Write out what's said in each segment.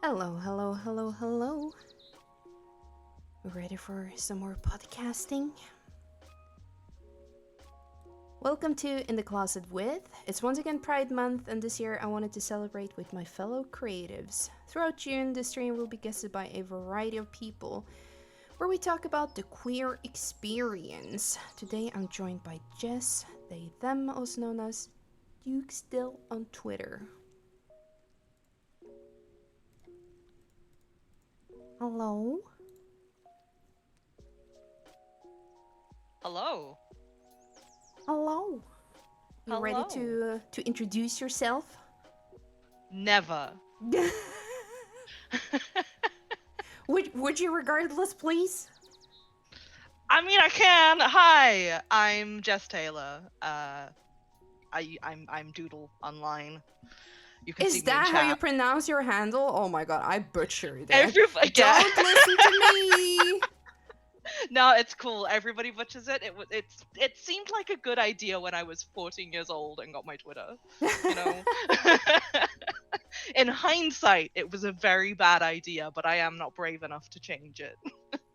Hello, hello, hello, hello. Ready for some more podcasting? Welcome to In the Closet with. It's once again Pride Month, and this year I wanted to celebrate with my fellow creatives. Throughout June, the stream will be guested by a variety of people, where we talk about the queer experience. Today I'm joined by Jess, they, them, also known as Duke Still on Twitter. Hello? Hello. Hello. You ready Hello. to introduce yourself? Never. Would you regardless, please? I mean, I can. Hi, I'm Jess Taylor. I'm Doodle online. You can see Is me in that chat. how you pronounce your handle? Oh my god, I butchered it. Everybody, yeah. Don't listen to me. No, it's cool. Everybody butchers it. It seemed like a good idea when I was 14 years old and got my Twitter. You know. In hindsight, it was a very bad idea, but I am not brave enough to change it.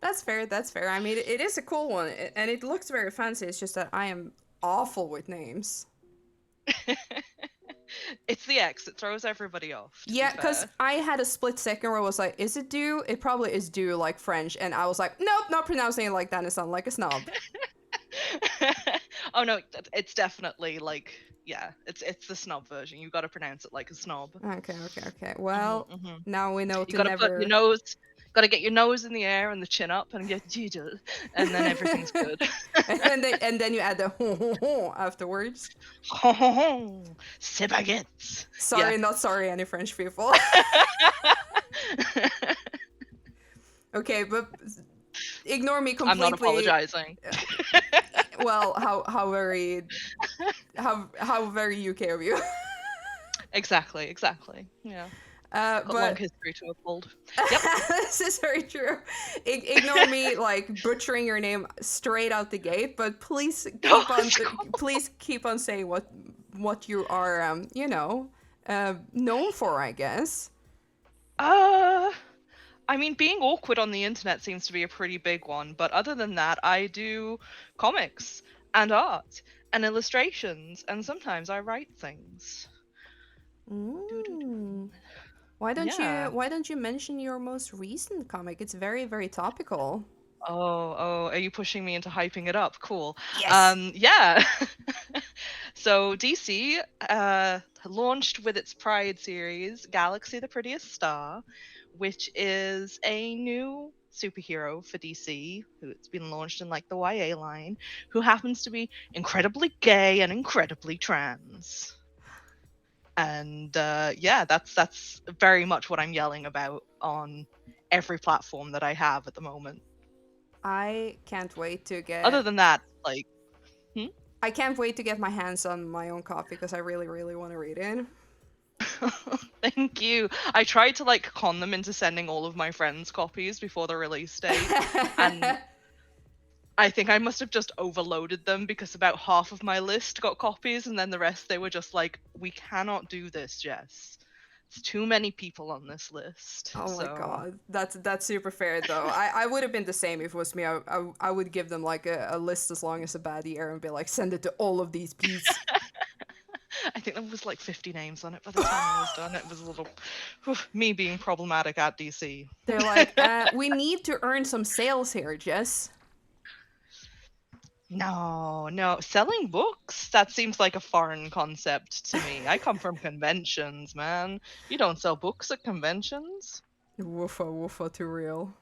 That's fair. That's fair. I mean, it is a cool one, and it looks very fancy. It's just that I am awful with names. It's the X. It throws everybody off. Yeah, because I had a split second where I was like, is it do? It probably is do, like French. And I was like, nope, not pronouncing it like that. It sounds like a snob. Oh no, it's definitely like, yeah, it's the snob version. You got to pronounce it like a snob. Okay. Well, now we know you got to put your nose. Got to get your nose in the air and the chin up and get and then everything's good. and then you add the afterwards. C'est baguettes. Sorry, not sorry, any French people. Okay, but ignore me completely. I'm not apologizing. Well, how very UK of you. Exactly. Yeah. But long history to uphold. Yep. This is very true. Ignore me like butchering your name straight out the gate, but please keep on saying what you are known for, I guess. I mean, being awkward on the internet seems to be a pretty big one, but other than that, I do comics and art and illustrations, and sometimes I write things. Why don't you mention your most recent comic? It's very, very topical. Oh, are you pushing me into hyping it up? Cool. Yes. Yeah. So DC launched with its Pride series, Galaxy the Prettiest Star, which is a new superhero for DC, who it's been launched in like the YA line, who happens to be incredibly gay and incredibly trans. And yeah, that's very much what I'm yelling about on every platform that I have at the moment. I can't wait to Other get. than that, like, hmm? I can't wait to get my hands on my own copy because I really, really want to read it. Thank you. I tried to like con them into sending all of my friends copies before the release date, and I think I must have just overloaded them because about half of my list got copies, and then the rest they were just like, "We cannot do this, Jess. It's too many people on this list." Oh my So god, that's super fair though. I would have been the same if it was me. I would give them like a list as long as a bad year and be like, send it to all of these, please. I think there was like 50 names on it by the time I was done. It was a little me being problematic at DC. They're like, we need to earn some sales here, Jess. No, no, selling books? That seems like a foreign concept to me. I come from conventions, man. You don't sell books at conventions. Woofa woofa, too real.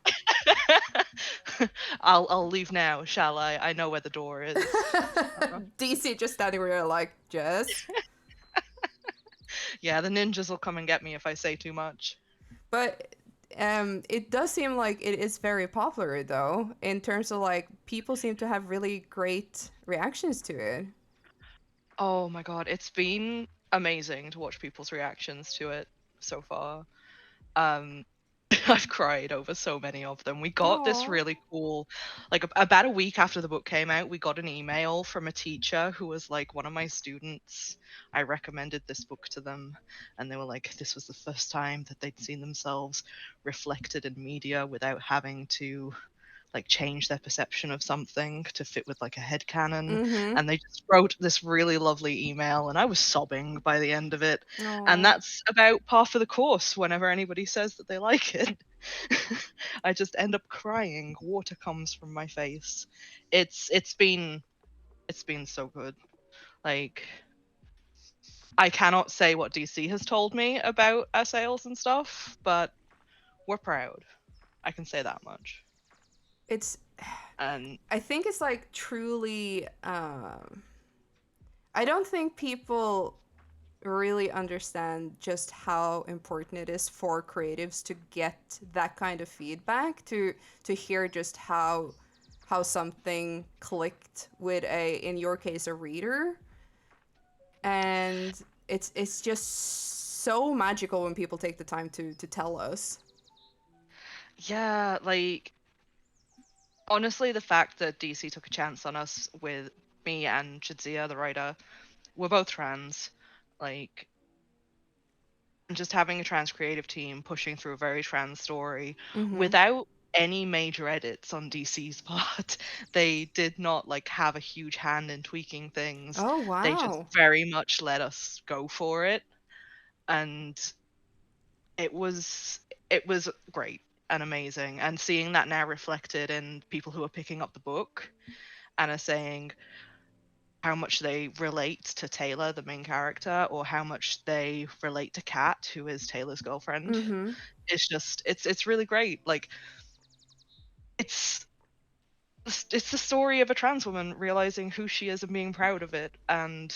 I'll leave now, shall I? I know where the door is. DC just standing there like, Jess. Yeah, the ninjas will come and get me if I say too much. But it does seem like it is very popular though, in terms of like people seem to have really great reactions to it. Oh my god, it's been amazing to watch people's reactions to it so far. Um, I've cried over so many of them. We got this Aww. really cool, like about a week after the book came out, we got an email from a teacher who was like one of my students. I recommended this book to them, and they were like, this was the first time that they'd seen themselves reflected in media without having to like change their perception of something to fit with like a headcanon. Mm-hmm. And they just wrote this really lovely email, and I was sobbing by the end of it. And Aww. that's about par for the course whenever anybody says that they like it. I just end up crying. Water comes from my face. It's been so good. Like, I cannot say what DC has told me about our sales and stuff, but we're proud. I can say that much. It's And I think it's like truly I don't think people really understand just how important it is for creatives to get that kind of feedback, to hear just how something clicked with a, in your case, a reader. And it's just so magical when people take the time to tell us. yeah, like honestly, the fact that DC took a chance on us with me and Jadzia, the writer, we're both trans. Like, just having a trans creative team pushing through a very trans story Mm-hmm. without any major edits on DC's part. They did not like have a huge hand in tweaking things. Oh They just wow. very much let us go for it, and it was it was great and amazing. And seeing that now reflected in people who are picking up the book and are saying how much they relate to Taylor, the main character, or how much they relate to Kat, who is Taylor's girlfriend. Mm-hmm. It's really great. Like, it's it's the story of a trans woman realizing who she is and being proud of it, and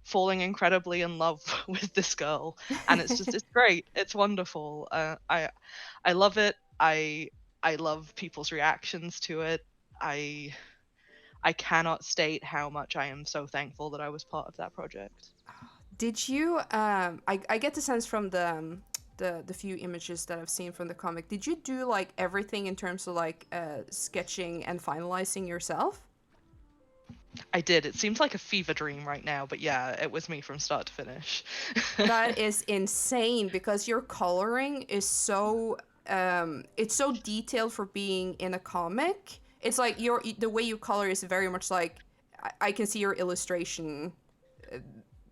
falling incredibly in love with this girl. And it's great. It's wonderful. I love it. I love people's reactions to it. I cannot state how much I am so thankful that I was part of that project. Did you? I get the sense from the few images that I've seen from the comic. Did you do like everything in terms of like sketching and finalizing yourself? I did. It seems like a fever dream right now, but yeah, it was me from start to finish. That is insane because your coloring is so it's so detailed for being in a comic. It's like your the way you color is very much like I can see your illustration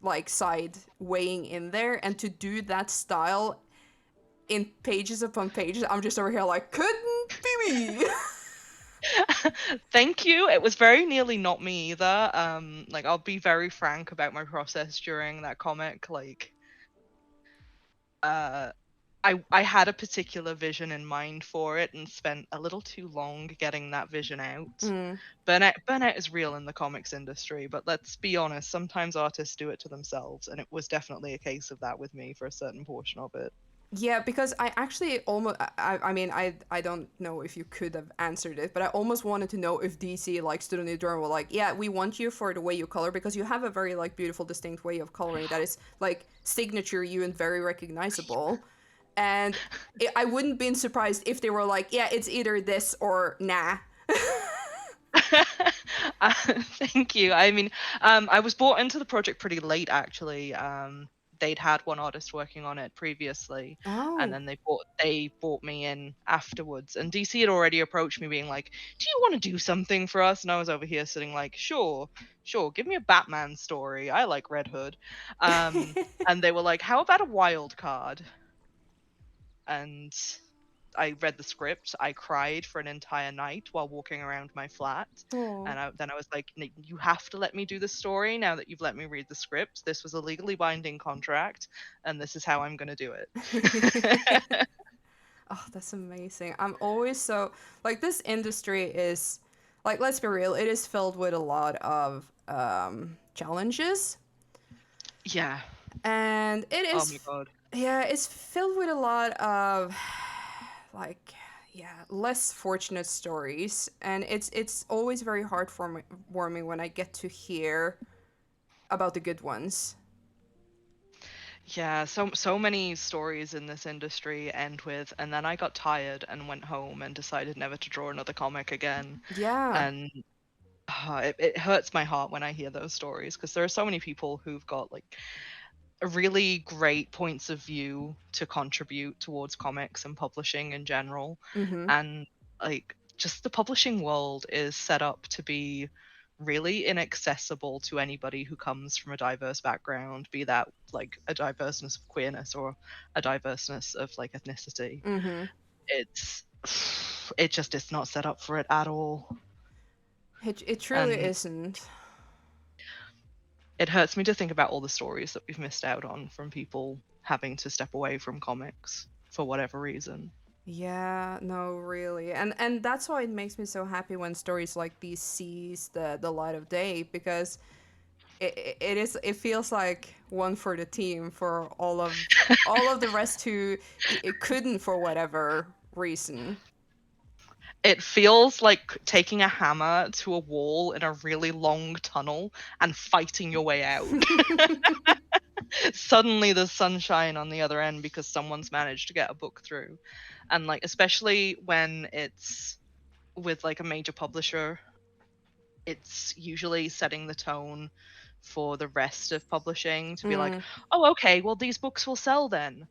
like side weighing in there, and to do that style in pages upon pages, I'm just over here like couldn't be me. Thank you. It was very nearly not me either. Like, I'll be very frank about my process during that comic. Like, uh I had a particular vision in mind for it and spent a little too long getting that vision out. Mm. Burnout is real in the comics industry, but let's be honest, sometimes artists do it to themselves, and it was definitely a case of that with me for a certain portion of it. Yeah, because I actually almost, I mean, I don't know if you could have answered it, but I almost wanted to know if DC like stood on the door and were like, yeah, we want you for the way you color because you have a very like beautiful, distinct way of coloring that is like signature you and very recognizable. And I wouldn't been surprised if they were like, yeah, it's either this or nah. Thank you. I mean, I was brought into the project pretty late, actually. They'd had one artist working on it previously, and Oh. then they brought me in afterwards. And DC had already approached me, being like, "Do you want to do something for us?" And I was over here sitting like, "Sure, sure. Give me a Batman story. I like Red Hood." And they were like, "How about a wild card?" And I read the script. I cried for an entire night while walking around my flat. Oh. And then I was like, You have to let me do the story now that you've let me read the script. This was a legally binding contract, and this is how I'm going to do it." Oh, that's amazing. I'm always so like this industry is like let's be real, it is filled with a lot of challenges Yeah. and it Oh my is God. yeah, it's filled with a lot of like yeah, less fortunate stories and it's always very heart warming when I get to hear about the good ones. Yeah, so many stories in this industry end with, and then I got tired and went home and decided never to draw another comic again. Yeah. And it hurts my heart when I hear those stories because there are so many people who've got like really great points of view to contribute towards comics and publishing in general. Mhm. And like just the publishing world is set up to be really inaccessible to anybody who comes from a diverse background, be that like a diverseness of queerness or a diverseness of like ethnicity. Mhm. It's it just is not set up for it at all. It truly And isn't. it hurts me to think about all the stories that we've missed out on from people having to step away from comics for whatever reason. Yeah, no, really. And that's why it makes me so happy when stories like these sees the light of day because it feels like one for the team for all of the rest who it couldn't for whatever reason. It feels like taking a hammer to a wall in a really long tunnel and fighting your way out. Suddenly there's sunshine on the other end because someone's managed to get a book through. And like especially when it's with like a major publisher, it's usually setting the tone for the rest of publishing to be like, Mm. "Oh, okay, well these books will sell then."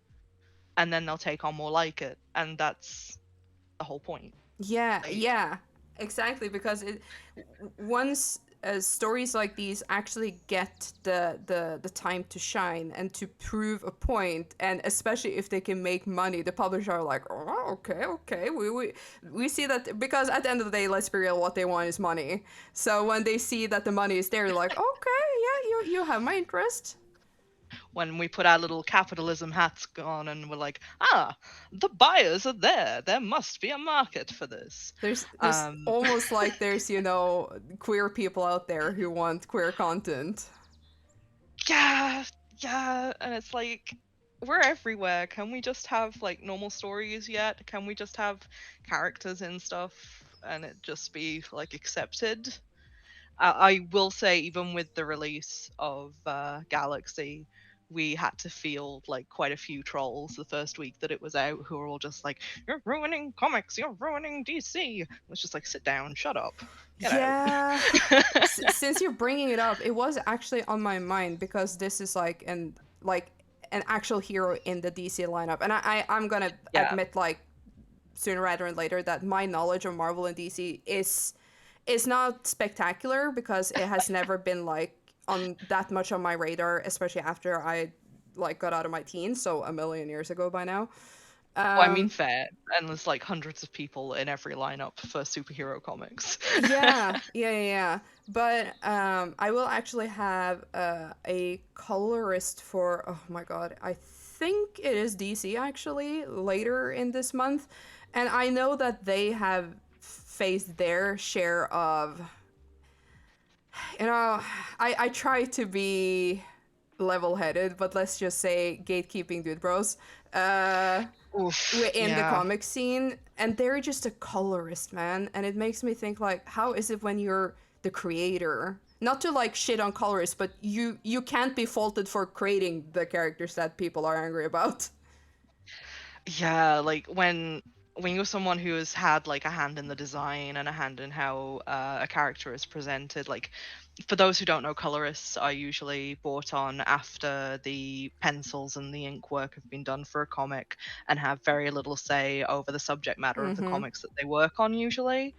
And then they'll take on more like it. And that's the whole point. Yeah, Like yeah, exactly. Because once stories like these actually get the time to shine and to prove a point, and especially if they can make money, the publisher are like, oh, okay, okay, we see that because at the end of the day, let's be real, what they want is money. So when they see that the money is there, they're like, okay, yeah, you have my interest. when we put our little capitalism hats on and we're like, the buyers are there. There must be a market for this. There's Um, almost like there's queer people out there who want queer content. yeah, yeah. And it's like, we're everywhere. Can we just have like normal stories yet? Can we just have characters and stuff and it just be like accepted? I will say, even with the release of Galaxy, we had to field like quite a few trolls the first week that it was out, who were all just like, "You're ruining comics. You're ruining DC." It's just like, sit down, shut up, get out. Yeah. Since you're bringing it up, it was actually on my mind because this is like an actual hero in the DC lineup, and I'm gonna Yeah, admit like sooner rather than later that my knowledge of Marvel and DC is not spectacular because it has never been like on that much on my radar, especially after I like got out of my teens, so a million years ago by now. well, I mean, Um, fair. And there's like hundreds of people in every lineup for superhero comics. yeah. But I will actually have a colorist for. Oh my god, think it is DC actually later in this month, and I know that they have faced their share of, you know, I try to be level-headed, but let's just say gatekeeping dude bros. Uh, Oof. in the Yeah. comic scene, and they're just a colorist, man, and it makes me think like, how is it when you're the creator, not to like shit on colorists, but you can't be faulted for creating the characters that people are angry about. Yeah, like when you're someone who has had like a hand in the design and a hand in how a character is presented, like for those who don't know, colorists are usually brought on after the pencils and the ink work have been done for a comic and have very little say over the subject matter of the Mm-hmm. comics that they work on usually.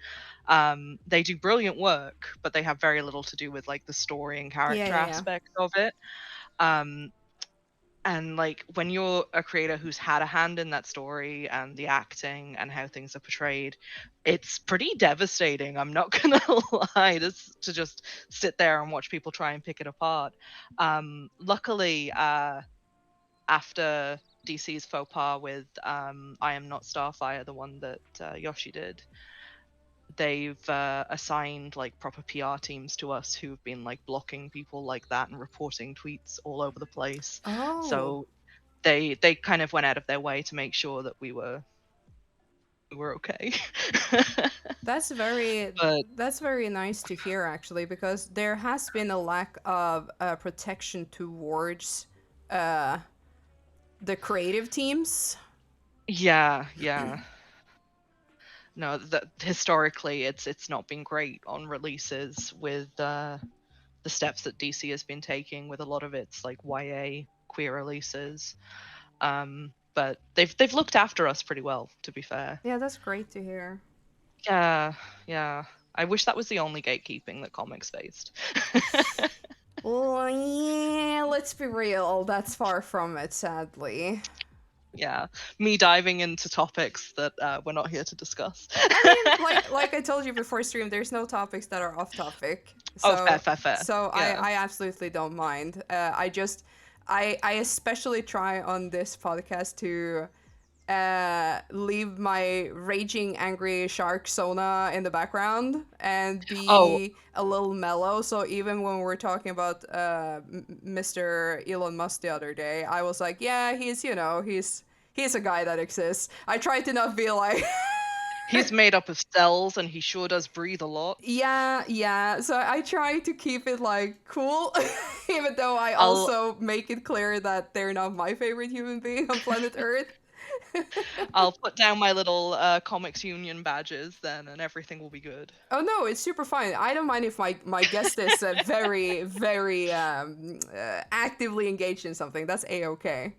They do brilliant work, but they have very little to do with like the story and Yeah, character yeah, yeah. aspect of it. Um, and like when you're a creator who's had a hand in that story and the acting and how things are portrayed, it's pretty devastating. I'm not gonna lie, to just sit there and watch people try and pick it apart. Luckily, after DC's faux pas with I Am Not Starfire, the one that Yoshi did, they've assigned like proper PR teams to us who've been like blocking people like that and reporting tweets all over the place. Oh, So they kind of went out of their way to make sure that we were okay. But that's very nice to hear actually, because there has been a lack of protection towards uh the creative teams. yeah, yeah. No, that historically it's not been great on releases with the steps that DC has been taking with a lot of its like YA queer releases. But they've looked after us pretty well, to be fair. Yeah, that's great to hear. Yeah, yeah. I wish that was the only gatekeeping that comics faced. Well, yeah, let's be real. That's far from it, sadly. Yeah, me diving into topics that we're not here to discuss. I mean, like I told you before stream, there's no topics that are off topic. Oh, fair, So fair, fair. so Yeah. I absolutely don't mind. I especially try on this podcast to leave my raging angry shark Sona in the background and Oh, be a little mellow. So even when we're talking about Mr. Elon Musk the other day, I was like, yeah, he's a guy that exists. I try to not be like he's made up of cells, and he sure does breathe a lot. yeah, yeah. So I try to keep it like cool, even though I I'll also make it clear that they're not my favorite human being on planet Earth. I'll put down my little comics union badges then, and everything will be good. Oh no, it's super fine. I don't mind if my guest is very very actively engaged in something. That's a okay.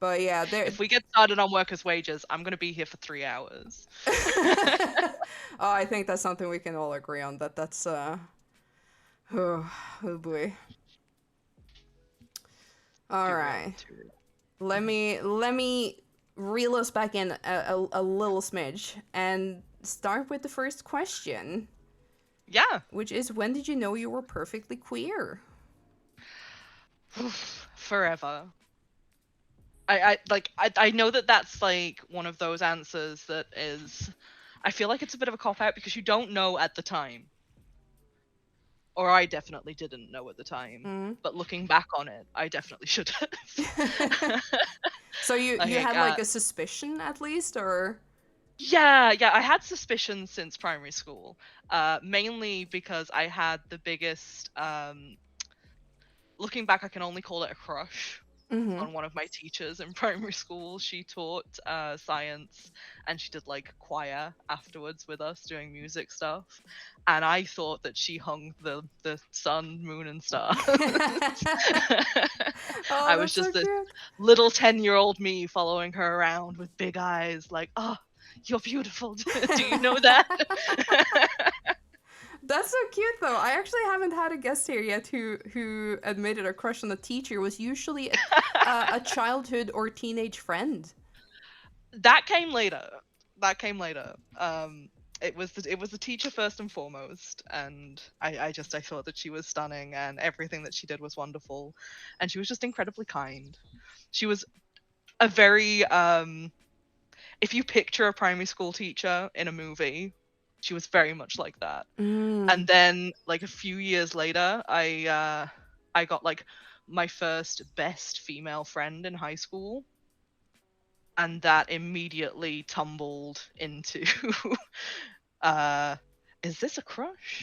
But yeah, there. If we get started on workers' wages, I'm gonna be here for 3 hours. Oh, I think that's something we can all agree on. That's oh boy. All Too real, right. too real. Let me reel us back in a little smidge and start with the first question, Yeah. which is, when did you know you were perfectly queer? Forever. I know that that's like one of those answers that is, I feel like it's a bit of a cop out because you don't know at the time, or I definitely didn't know at the time. Mm. But looking back on it, I definitely should have. So you Like, had like a suspicion at least, or yeah, I had suspicions since primary school, mainly because I had the biggest. Looking back, I can only call it a crush mm-hmm. on one of my teachers in primary school. She taught science, and she did like choir afterwards with us doing music stuff. And I thought that she hung the sun, moon, and stars. Oh, I was that's so just this cute. little 10-year-old me following her around with big eyes, like, oh, you're beautiful. Do you know that? That's so cute, though. I actually haven't had a guest here yet who admitted a crush on a teacher was usually a childhood or teenage friend. That came later. That came later. it was the teacher first and foremost, and I thought that she was stunning, and everything that she did was wonderful, and she was just incredibly kind. She was a very if you picture a primary school teacher in a movie, she was very much like that. Mm. And then like a few years later, I got like my first best female friend in high school, and that immediately tumbled into uh is this a crush?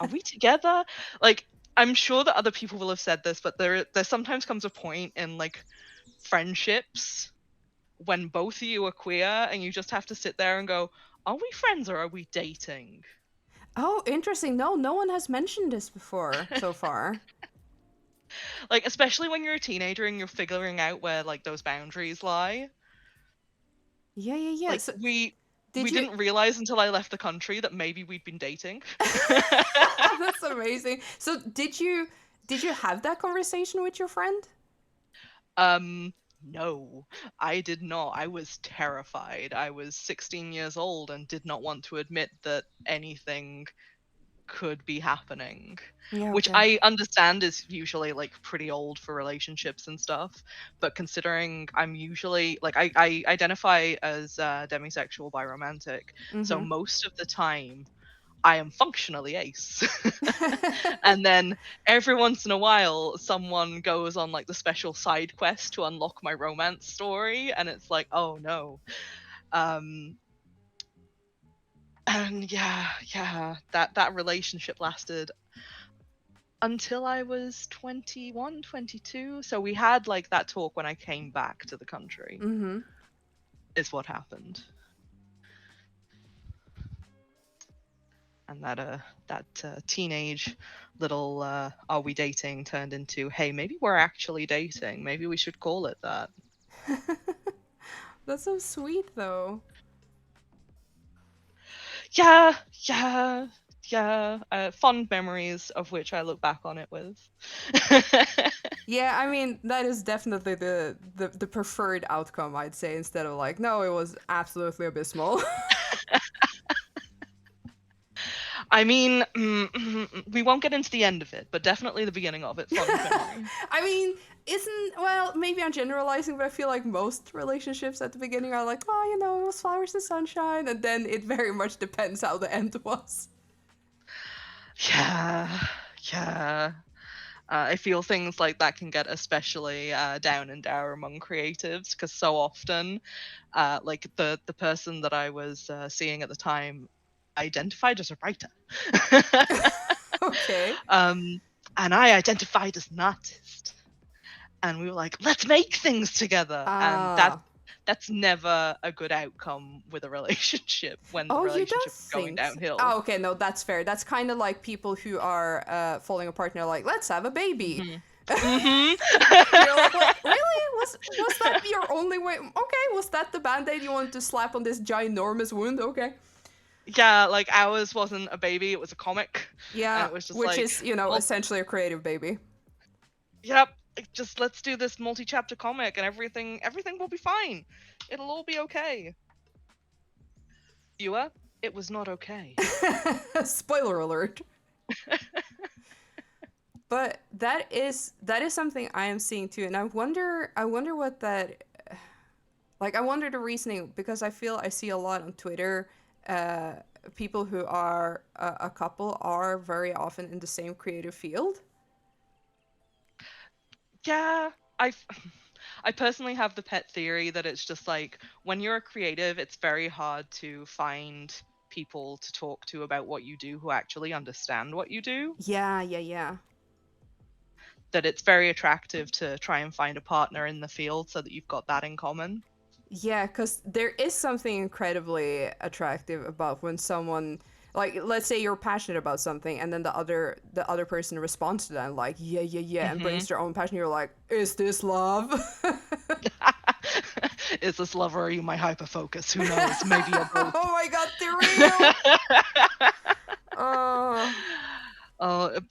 Are we together? Like, I'm sure that other people will have said this, but there sometimes comes a point in like friendships when both of you are queer and you just have to sit there and go, are we friends or are we dating? Oh, interesting. No, no one has mentioned this before so far. Like, especially when you're a teenager and you're figuring out where like those boundaries lie. Yeah, yeah, yeah. Like, So, we did you? didn't realize until I left the country that maybe we'd been dating. That's amazing. So, did you have that conversation with your friend? um no, I did not. I was terrified. I was 16 years old and did not want to admit that anything could be happening, Yeah. which Okay. I understand is usually like pretty old for relationships and stuff. But considering I'm usually like I identify as demisexual biromantic, so Mm-hmm. most of the time I am functionally ace. And then every once in a while someone goes on like the special side quest to unlock my romance story, and it's like, oh no. um and yeah, that relationship lasted until I was 21, 22. So we had like that talk when I came back to the country, Mm-hmm. is what happened. And that teenage little are we dating turned into, hey, maybe we're actually dating. Maybe we should call it that. That's so sweet, though. Yeah, yeah, yeah. Fond memories of which I look back on it with. Yeah, I mean that is definitely the preferred outcome, I'd say, instead of like, no, it was absolutely abysmal. I mean, we won't get into the end of it, but definitely the beginning of it. Fond memory. I mean, isn't well, maybe I'm generalizing, but I feel like most relationships at the beginning are like, oh, it was flowers and sunshine, and then it very much depends how the end was. Yeah, yeah. I feel things like that can get especially down and dour among creatives, because so often, like the person that I was seeing at the time identified as a writer, Okay. um, and I identified as an artist, and we were like, let's make things together, and Ah. that's never a good outcome with a relationship when the Oh, you don't relationship is going think so? downhill. Oh, okay, no, that's fair. That's kind of like people who are falling apart and are like, let's have a baby. Hmm. Hmm. You're like, well, really? Was that your only way? Okay, was that the band-aid you wanted to slap on this ginormous wound? Okay. Yeah, like ours wasn't a baby, it was a comic. And Yeah, it was just which like, is, well, essentially a creative baby. yep, just let's do this multi-chapter comic and everything will be fine. It'll all be okay. Viewer, it was not okay. Spoiler alert. But that is something I am seeing too, and I wonder what that, like, I wonder the reasoning, because I feel I see a lot on Twitter. Uh, People who are a couple are very often in the same creative field. Yeah, I I personally have the pet theory that it's just like when you're a creative, it's very hard to find people to talk to about what you do who actually understand what you do. Yeah, yeah, yeah. That it's very attractive to try and find a partner in the field so that you've got that in common. Yeah, because there is something incredibly attractive about when someone, like, let's say you're passionate about something, and then the other person responds to that, like, yeah, yeah, yeah, and Hmm. brings their own passion. You're like, is this love? Is this love or are you my hyperfocus? Who knows? Maybe you're both. Oh my god, the real. Oh.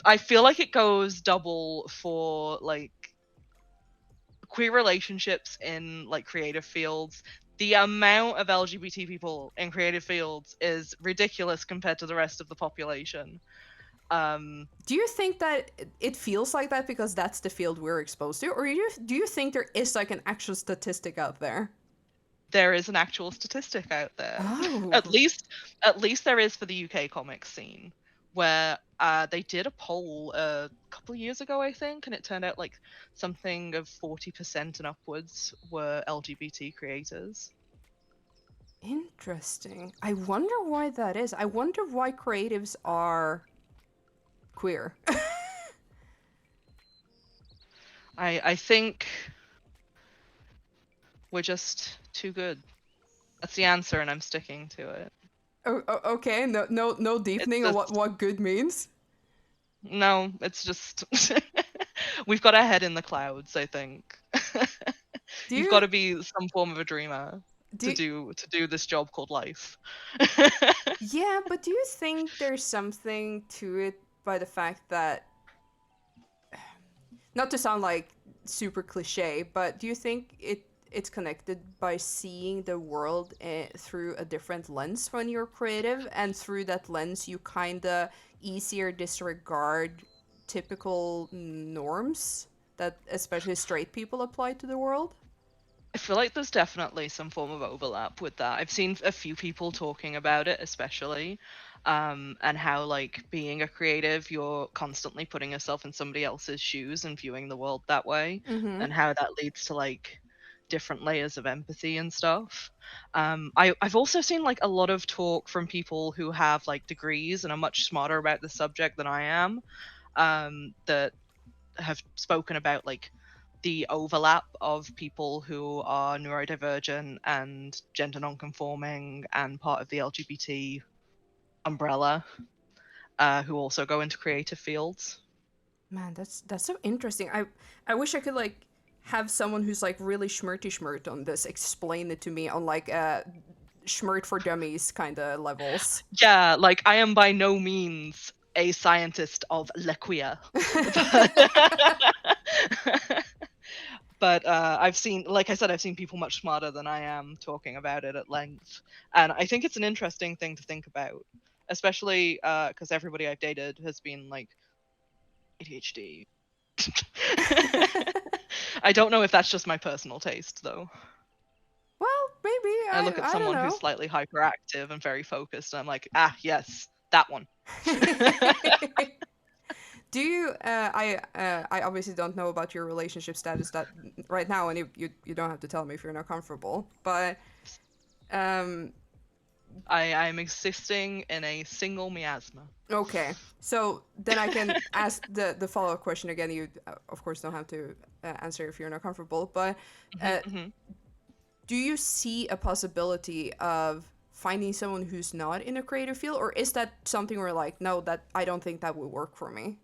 I feel like it goes double for like queer relationships in like creative fields. The amount of LGBT people in creative fields is ridiculous compared to the rest of the population. Do you think that it feels like that because that's the field we're exposed to, or do you think there is like an actual statistic out there? There is an actual statistic out there. Oh. At least there is for the UK comics scene, where they did a poll a couple of years ago, I think, and it turned out like something of 40% and upwards were LGBT creators. Interesting. I wonder why that is. I wonder why creatives are queer. I think we're just too good. That's the answer, and I'm sticking to it. Okay, no It's deepening on just what good means. no, it's just we've got our head in the clouds, I think. Do You've got you to be some form of a dreamer do? to do this job called life. Yeah, but do you think there's something to it by the fact that, not to sound like super cliche, but do you think it's connected by seeing the world through a different lens when you're creative, and through that lens you kind of easier disregard typical norms that especially straight people apply to the world? I feel like there's definitely some form of overlap with that. I've seen a few people talking about it, especially, and how like being a creative, you're constantly putting yourself in somebody else's shoes and viewing the world that way, Mm-hmm. and how that leads to like different layers of empathy and stuff. I've also seen like a lot of talk from people who have like degrees and are much smarter about the subject than I am, that have spoken about like the overlap of people who are neurodivergent and gender nonconforming and part of the LGBT umbrella, who also go into creative fields. Man, that's so interesting. I wish I could like have someone who's like really schmirty schmirt on this explain it to me on like schmirt for dummies kind of levels. Yeah, like I am by no means a scientist of lequia, but, I've seen, like I said, I've seen people much smarter than I am talking about it at length, and I think it's an interesting thing to think about, especially because everybody I've dated has been like ADHD. I don't know if that's just my personal taste, though. Well, maybe I look at I don't someone who's know. slightly hyperactive and very focused, and I'm like, ah, yes, that one. Do you? I obviously don't know about your relationship status that right now, and you don't have to tell me if you're not comfortable. But um, I'm existing in a single miasma. okay, so then I can ask the follow up question again. You of course don't have to answer if you're not comfortable, but uh, Hmm. do you see a possibility of finding someone who's not in a creative field, or is that something where like, no, that I don't think that would work for me?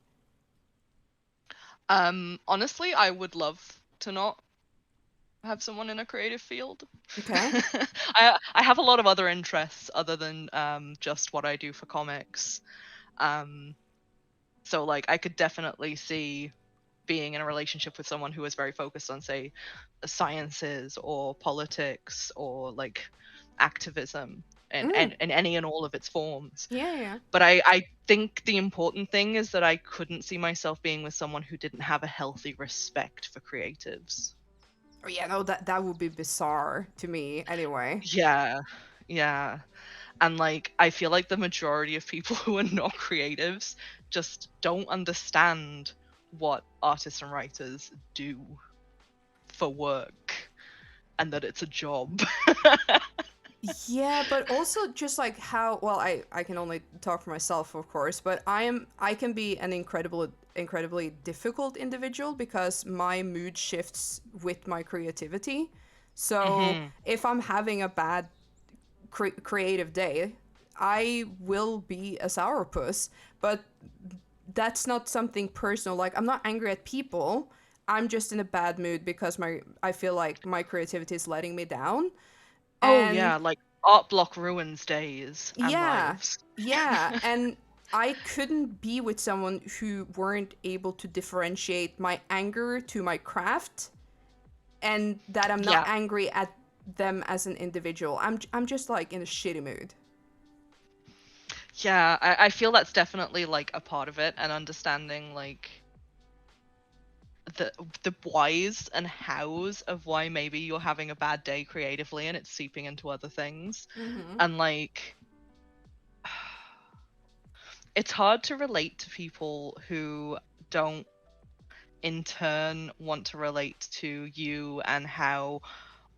Honestly, I would love to not have someone in a creative field. Okay. I have a lot of other interests other than just what I do for comics. Um, so like I could definitely see being in a relationship with someone who is very focused on, say, the sciences or politics or like activism Mm. in any and all of its forms. Yeah, yeah. But I think the important thing is that I couldn't see myself being with someone who didn't have a healthy respect for creatives. Oh yeah, no, that would be bizarre to me anyway. Yeah, yeah. And like, I feel like the majority of people who are not creatives just don't understand what artists and writers do for work and that it's a job. Yeah, but also just like how well I can only talk for myself, of course, but I can be an incredibly difficult individual because my mood shifts with my creativity. So Hmm. if I'm having a bad creative day, I will be a sourpuss, but that's not something personal. Like I'm not angry at people. I'm just in a bad mood because my I feel like my creativity is letting me down. Oh And yeah, like art block ruins days and yeah, lives. yeah, and I couldn't be with someone who weren't able to differentiate my anger to my craft, and that I'm not Yeah. angry at them as an individual. I'm just like in a shitty mood. Yeah, I feel that's definitely like a part of it, and understanding like the the whys and hows of why maybe you're having a bad day creatively and it's seeping into other things. Mhm. And like it's hard to relate to people who don't in turn want to relate to you and how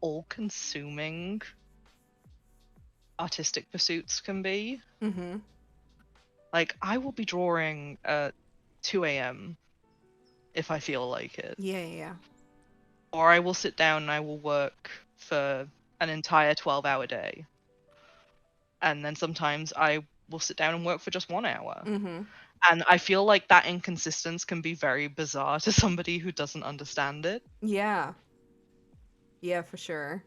all consuming artistic pursuits can be. Mhm. Like I will be drawing at 2 a.m. if I feel like it. Yeah, yeah, yeah. Or I will sit down and I will work for an entire 12-hour day. And then sometimes I will sit down and work for just 1 hour. Mhm. And I feel like that inconsistence can be very bizarre to somebody who doesn't understand it. Yeah. Yeah, for sure.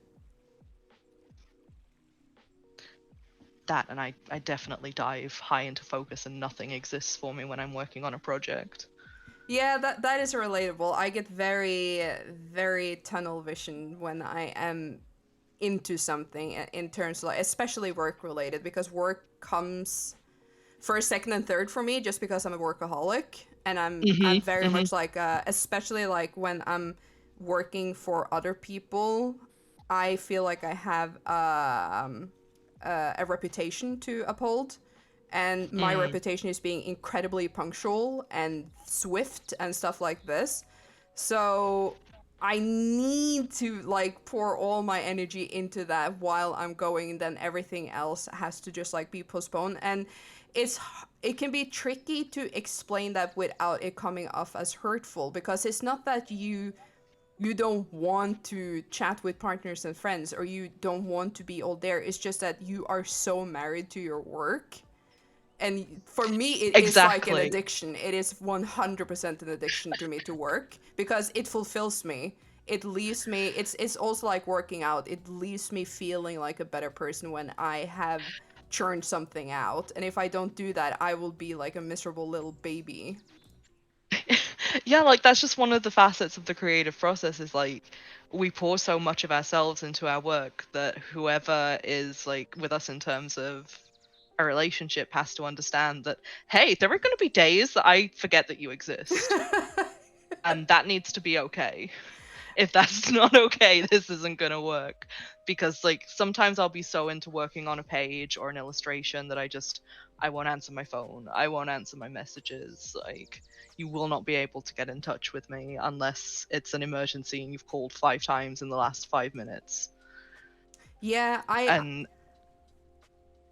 That, and I definitely dive high into focus and nothing exists for me when I'm working on a project. Yeah, that is relatable. I get very very tunnel vision when I am into something in terms of like, especially work related, because work comes first, second, and third for me just because I'm a workaholic, and I'm Mhm. very Mhm. much like especially like when I'm working for other people, I feel like I have a reputation to uphold, and my Mm. reputation is being incredibly punctual and swift and stuff like this. So I need to like pour all my energy into that while I'm going, and then everything else has to just like be postponed. And it can be tricky to explain that without it coming off as hurtful, because it's not that you don't want to chat with partners and friends, or you don't want to be all there. It's just that you are so married to your work. And for me, it is like an Exactly. addiction. It is 100% an addiction to me to work, because it fulfills me. It leaves me, it's also like working out. It leaves me feeling like a better person when I have churned something out. And if I don't do that, I will be like a miserable little baby. Yeah, like that's just one of the facets of the creative process is like we pour so much of ourselves into our work that whoever is like with us in terms of a relationship has to understand that hey, there are going to be days that I forget that you exist, and that needs to be okay. If that's not okay, this isn't going to work, because like sometimes I'll be so into working on a page or an illustration that I won't answer my phone, I won't answer my messages. Like you will not be able to get in touch with me unless it's an emergency and you've called 5 times in the last 5 minutes. Yeah, And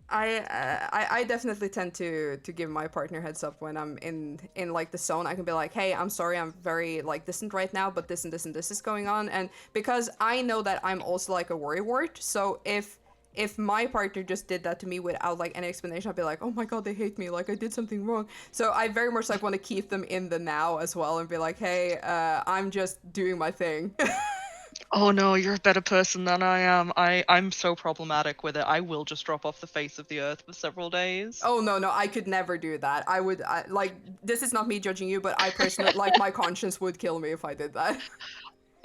I definitely tend to give my partner heads up when I'm in like the zone. I can be like, hey, I'm sorry, I'm very like distant right now, but this and this and this is going on. And because I know that I'm also like a worrywart, so if my partner just did that to me without like any explanation, I'd be like, oh my god, they hate me, like I did something wrong. So I very much like want to keep them in the now as well, and be like, hey, I'm just doing my thing. oh no, you're a better person than I am. I'm so problematic with it. I will just drop off the face of the earth for several days. Oh no, no, I could never do that. Like, this is not me judging you, but I personally like my conscience would kill me if I did that.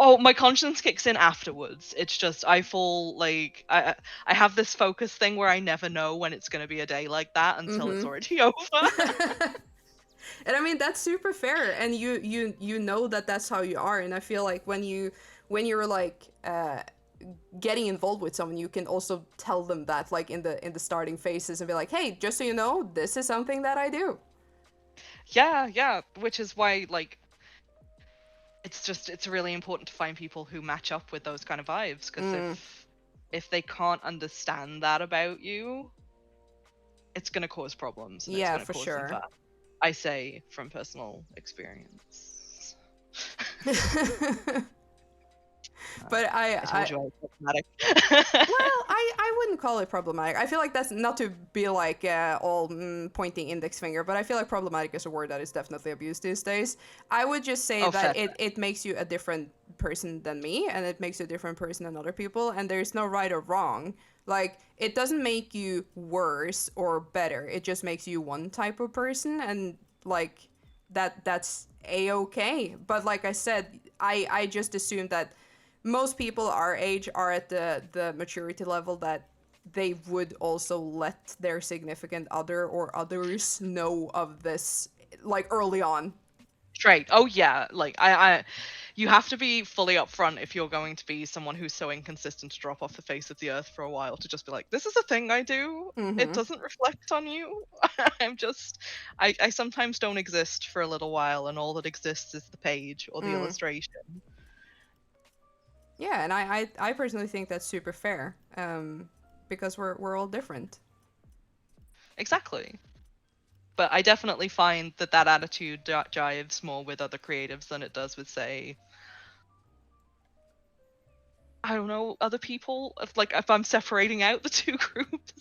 Oh, my conscience kicks in afterwards. It's just I fall like I have this focus thing where I never know when it's going to be a day like that until it's Mm-hmm. already over. And I mean that's super fair, and you know that that's how you are, and I feel like when you're like getting involved with someone, you can also tell them that like in the starting phases, and be like, hey, just so you know, this is something that I do. Yeah, yeah, which is why like it's really important to find people who match up with those kind of vibes, because Mm, if they can't understand that about you, it's going to cause problems and it's yeah, going to for cause them sure. fat. I say from personal experience. But I told you I was well, problematic. I wouldn't call it problematic. I feel like that's not to be like all pointing index finger, but I feel like problematic is a word that is definitely abused these days. I would just say Oh, that fair. it makes you a different person than me, and it makes you a different person than other people, and there's no right or wrong. Like, it doesn't make you worse or better. It just makes you one type of person, and like that's a okay. But like I said, I just assumed that most people our age are at the maturity level that they would also let their significant other or others know of this like early on. Straight. Oh yeah, like you have to be fully upfront if you're going to be someone who's so inconsistent to drop off the face of the earth for a while, to just be like, this is a thing I do. It Mm-hmm. doesn't reflect on you. I'm just, I sometimes don't exist for a little while, and all that exists is the page or the Mm. illustration. Yeah, and I personally think that's super fair, because we're all different. Exactly. But I definitely find that that attitude jives more with other creatives than it does with, say, I don't know, other people. If I'm separating out the two groups,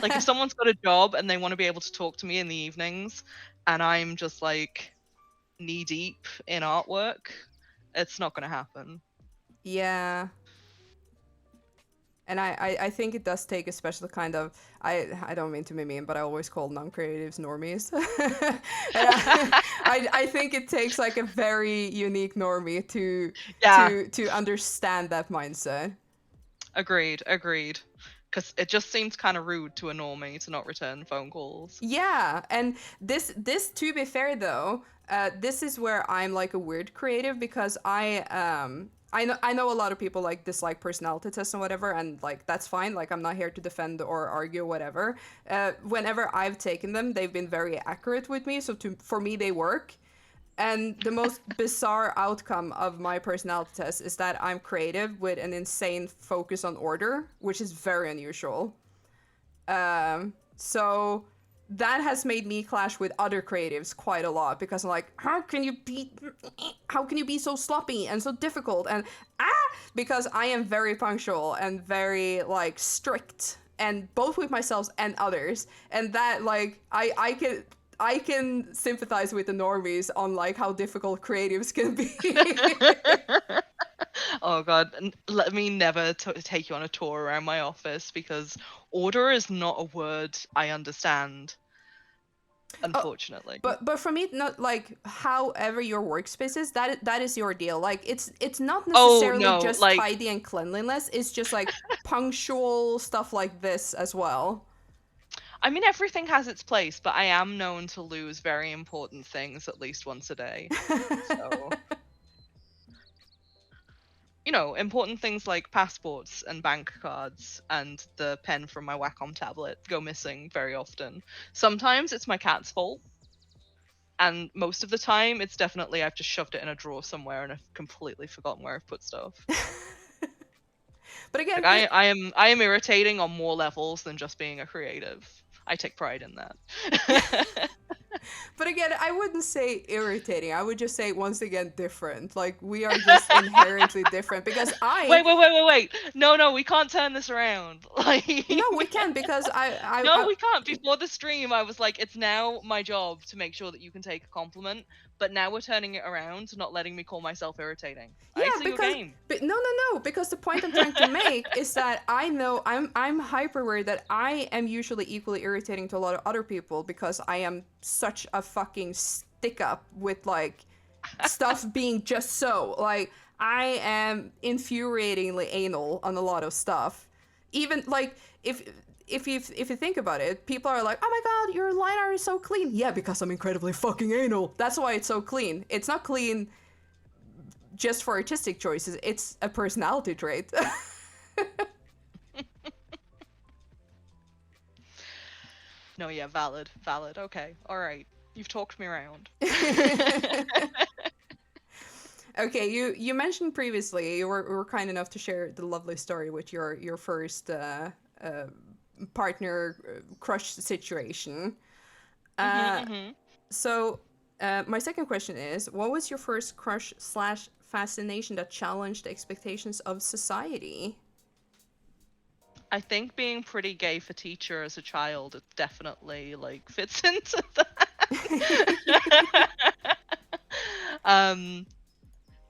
like if someone's got a job and they want to be able to talk to me in the evenings, and I'm just like knee deep in artwork, it's not going to happen. Yeah. And I think it does take a special kind of I don't mean to be mean, but I always call non-creatives normies. And I think it takes like a very unique normie Yeah, to understand that mindset. agreed, agreed. Because it just seems kind of rude to a normie to not return phone calls. Yeah, and this to be fair though, this is where I'm like a weird creative because I know a lot of people like dislike personality tests and whatever, and like that's fine. Like I'm not here to defend or argue whatever. Whenever I've taken them, they've been very accurate with me, so for me they work. And the most bizarre outcome of my personality test is that I'm creative with an insane focus on order, which is very unusual. So that has made me clash with other creatives quite a lot because I'm like, how can you be so sloppy and so difficult and because I am very punctual and very like strict and both with myself and others, and that like I can sympathize with the normies on like how difficult creatives can be. Oh god, let me never take you on a tour around my office, because order is not a word I understand, Oh, unfortunately. but for me, not like however your workspace is, that is your deal. Like it's not Oh necessarily no, just like, tidy and cleanliness. It's just like punctual stuff like this as well. I mean, everything has its place, but I am known to lose very important things at least once a day. So, important things like passports and bank cards and the pen from my Wacom tablet go missing very often. Sometimes it's my cat's fault, and most of the time it's definitely I've just shoved it in a drawer somewhere and I've completely forgotten where I've put stuff. But Like, again, I am irritating on more levels than just being a creative. I take pride in that. but again, I wouldn't say irritating. I would just say once again different. Like we are just inherently different because I Wait, wait, wait, wait, wait. No, no, we can't turn this around. no, Like, we can because no, we can't. Before the stream, I was like, it's now my job to make sure that you can take a compliment. But now we're turning it around to not letting me call myself irritating. Yeah, I see your because game. no, because the point I'm trying to make is that I know I'm hyper aware that I am usually equally irritating to a lot of other people because I am such a fucking stick up with like stuff being just so. Like I am infuriatingly anal on a lot of stuff. Even like if you think about it, people are like, "Oh my god, your line art is so clean." Yeah, because I'm incredibly fucking anal. That's why it's so clean. It's not clean just for artistic choices. It's a personality trait. No, yeah, valid, valid. Okay, all right. You've talked me around. Okay, you mentioned previously you were kind enough to share the lovely story with your first partner crush situation. Mhm, Uh, mhm. so my second question is, what was your first crush slash fascination that challenged the expectations of society? I think being pretty gay for teacher as a child, it definitely like fits into that. um,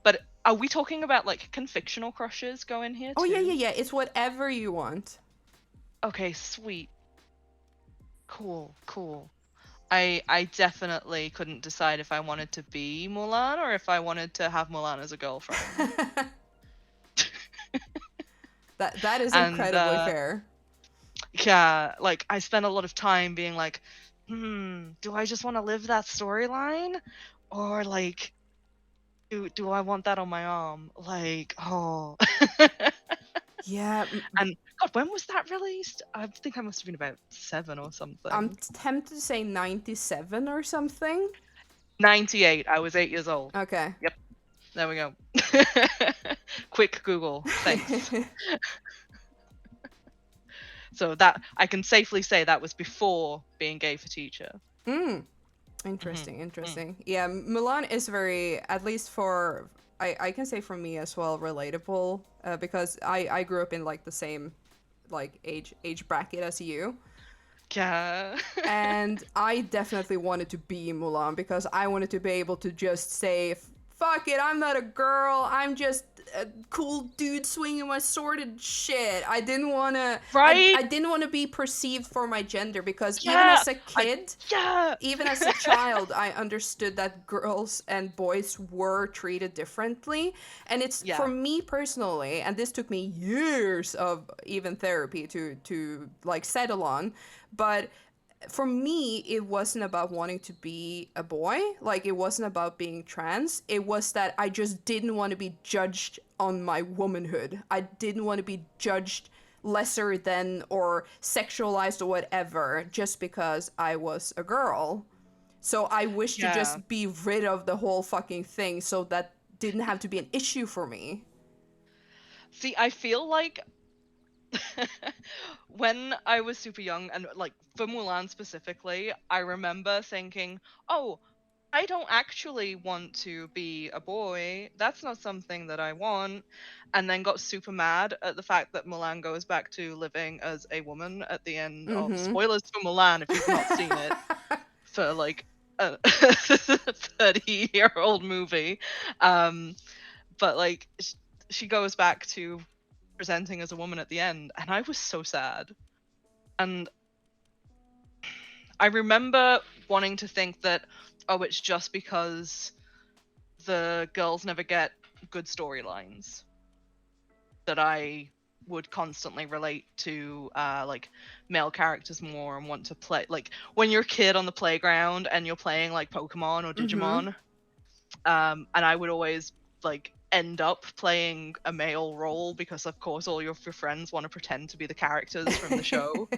but are we talking about like confictional crushes go in here Oh yeah, yeah, too? yeah. It's whatever you want. Okay, sweet. Cool, cool. I definitely couldn't decide if I wanted to be Mulan or if I wanted to have Mulan as a girlfriend. That is And incredibly fair. yeah, like I spent a lot of time being like, do I just want to live that storyline, or like, do I want that on my arm? Like, oh. Yeah, And God, when was that released? I think I must have been about 7 or I'm something. tempted to say 97 or something. 98. I was 8 years old. Okay. Yep, there we go. Quick Google, thanks. So that I can safely say that was before being gay for teacher. Mm. Hmm. Interesting, interesting. Yeah, Mulan is very, at least for, I can say for me as well, relatable, because I grew up in like the same like age bracket as you. Yeah. And I definitely wanted to be Mulan because I wanted to be able to just say, fuck it, I'm not a girl, I'm just a cool dude swinging my sword and shit. I didn't want to, Right? I didn't want to be perceived for my gender because even Yeah. as a I kid, yeah. even as a child, I understood that girls and boys were treated differently. And it's for Yeah. me personally, and this took me years of even therapy to like settle on, but for me, it wasn't about wanting to be a boy. Like, it wasn't about being trans. It was that I just didn't want to be judged on my womanhood. I didn't want to be judged lesser than or sexualized or whatever just because I was a girl. So I wish to Yeah. just be rid of the whole fucking thing so that didn't have to be an issue for me. See, I feel like when I was super young, and like for Mulan specifically, I remember thinking, oh, I don't actually want to be a boy. That's not something that I want. And then got super mad at the fact that Mulan goes back to living as a woman at the end of, Mm-hmm. spoilers for Mulan if you've not seen it, for like a 30-year-old movie. Um, but like she goes back to presenting as a woman at the end, and I was so sad. And I remember wanting to think that, oh, it's just because the girls never get good storylines that I would constantly relate to like male characters more and want to play, like when you're a kid on the playground and you're playing like Pokemon or Mm-hmm. Digimon, and I would always like end up playing a male role because of course all your friends want to pretend to be the characters from the show.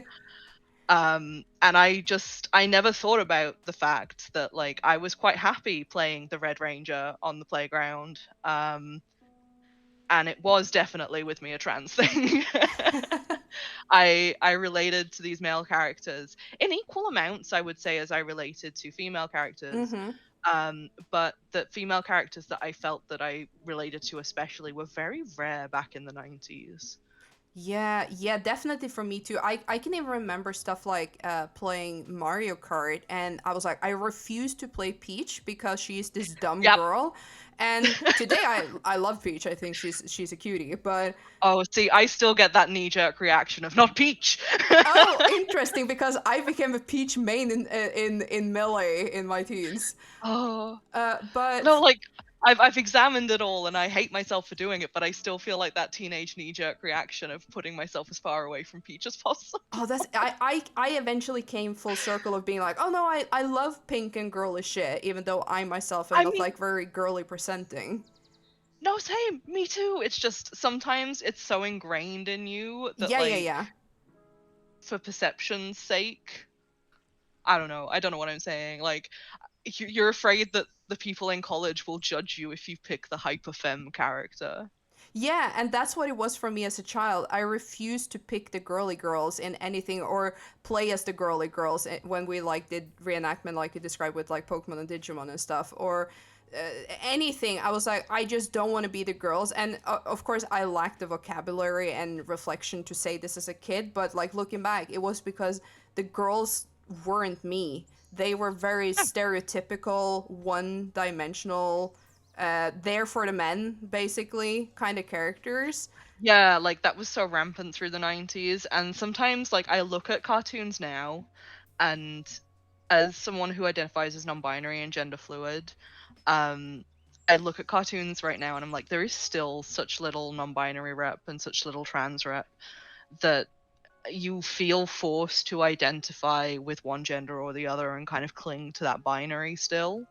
And I never thought about the fact that like I was quite happy playing the Red Ranger on the playground. And it was definitely with me a trans thing. I related to these male characters in equal amounts, I would say, as I related to female characters. Mm-hmm. But the female characters that I felt that I related to especially were very rare back in the 90s. Yeah, yeah, definitely for me too. I can even remember stuff like playing Mario Kart, and I was like, I refuse to play Peach because she's this dumb Yep. girl. And today I love Peach. I think she's a cutie. But Oh, see, I still get that knee-jerk reaction of not Peach. oh, interesting because I became a Peach main in Melee in my teens. Oh. But No, like I've examined it all and I hate myself for doing it, but I still feel like that teenage knee-jerk reaction of putting myself as far away from Peach as possible. oh, that's I eventually came full circle of being like, oh no, I love pink and girly shit, even though I myself am I not mean, like very girly presenting. no, same, me too. It's just sometimes it's so ingrained in you that Yeah, yeah, like yeah. for perception's sake, I don't know what I'm saying. Like you're afraid that the people in college will judge you if you pick the hyper femme character. Yeah, and that's what it was for me as a child. I refused to pick the girly girls in anything or play as the girly girls when we like did reenactment like you described with like Pokemon and Digimon and stuff or uh, anything. I was like, I just don't want to be the girls. And of course, I lacked the vocabulary and reflection to say this as a kid. But like looking back, it was because the girls weren't me. They were very stereotypical, one dimensional, there for the men, basically, kind of characters. Yeah, like that was so rampant through the 90s. And sometimes, like, I look at cartoons now, and as someone who identifies as non binary and gender fluid, um, I look at cartoons right now and I'm like, there is still such little non-binary rep and such little trans rep that you feel forced to identify with one gender or the other and kind of cling to that binary still.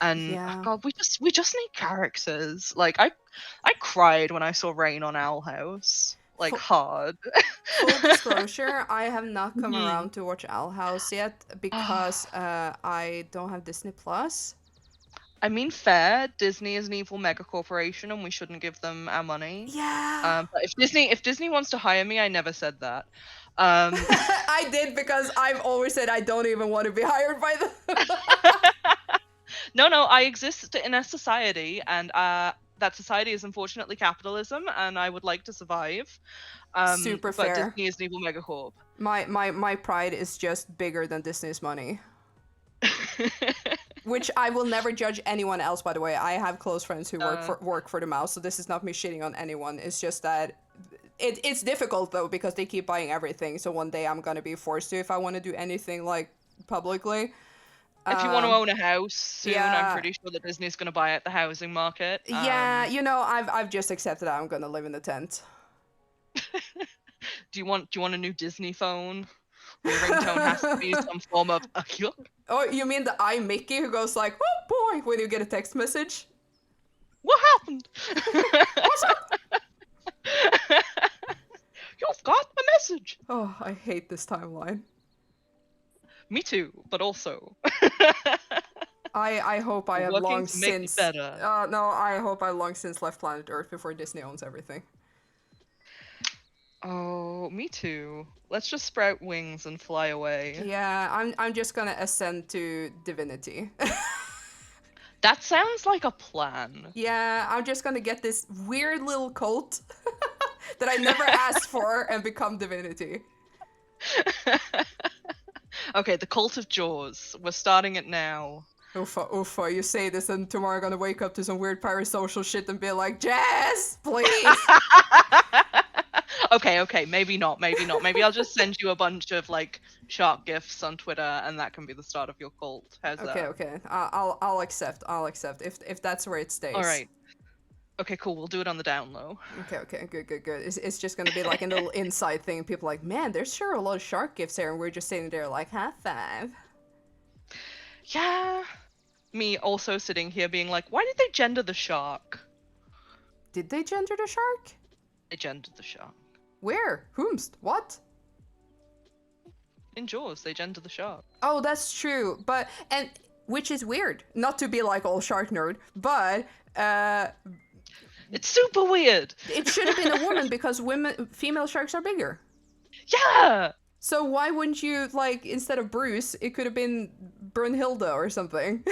And oh Yeah. God, we just need characters. Like I cried when I saw Rain on Owl House. Like Full, hard. full disclosure, I have not come Mhm. around to watch Owl House yet because I don't have Disney Plus. I mean, fair. Disney is an evil mega corporation, and we shouldn't give them our money. Yeah. But if Disney wants to hire me, I never said that. Um, I did because I've always said I don't even want to be hired by them. no, I exist in a society, and that society is unfortunately capitalism, and I would like to survive. Super But fair. Disney is an evil megacorp. My pride is just bigger than Disney's money. Which I will never judge anyone else, by the way. I have close friends who work for the mouse, so this is not me shitting on anyone. It's just that it's difficult though because they keep buying everything. So one day I'm gonna be forced to if I want to do anything like publicly. If you want to Um, own a house soon, I'm yeah, pretty sure that Disney's going to buy it the housing market. yeah. You know, I've just accepted that I'm gonna live in the tent. Do you want a new Disney phone? Your ringtone has to be some form of a yuck. Oh, you mean the I Mickey who goes like, "Oh boy," when you get a text message? What happened? What's up? You've got a message. Oh, I hate this timeline. Me too, but also I hope I have working long to make it since. better. No, I hope I long since left planet Earth before Disney owns everything. Oh, me too. Let's just sprout wings and fly away. Yeah, I'm just gonna ascend to divinity. That sounds like a plan. Yeah, I'm just gonna get this weird little cult that I never asked for and become divinity. Okay, the Cult of Jaws. We're starting it now. Oofa, oofa, you say this and tomorrow I'm gonna wake up to some weird parasocial shit and be like, Jess, please! Okay, maybe not. Maybe I'll just send you a bunch of like shark gifs on Twitter, and that can be the start of your cult. How's Okay, that? okay. I'll accept. I'll accept if that's where it stays. All right. Okay, cool. We'll do it on the down low. Okay. Good. It's just gonna be like a little inside thing. People are like, man, there's sure a lot of shark gifts here, and we're just sitting there like, high five. Yeah. Me also sitting here being like, why did they gender the shark? Did they gender the shark? They gendered the shark. Where? Whomst? What? In Jaws, they gender the shark. Oh, that's true. And which is weird. Not to be like all shark nerd, but It's super weird. it should have been a woman because female sharks are bigger. Yeah. So why wouldn't you like instead of Bruce, it could have been Brunhilde or something?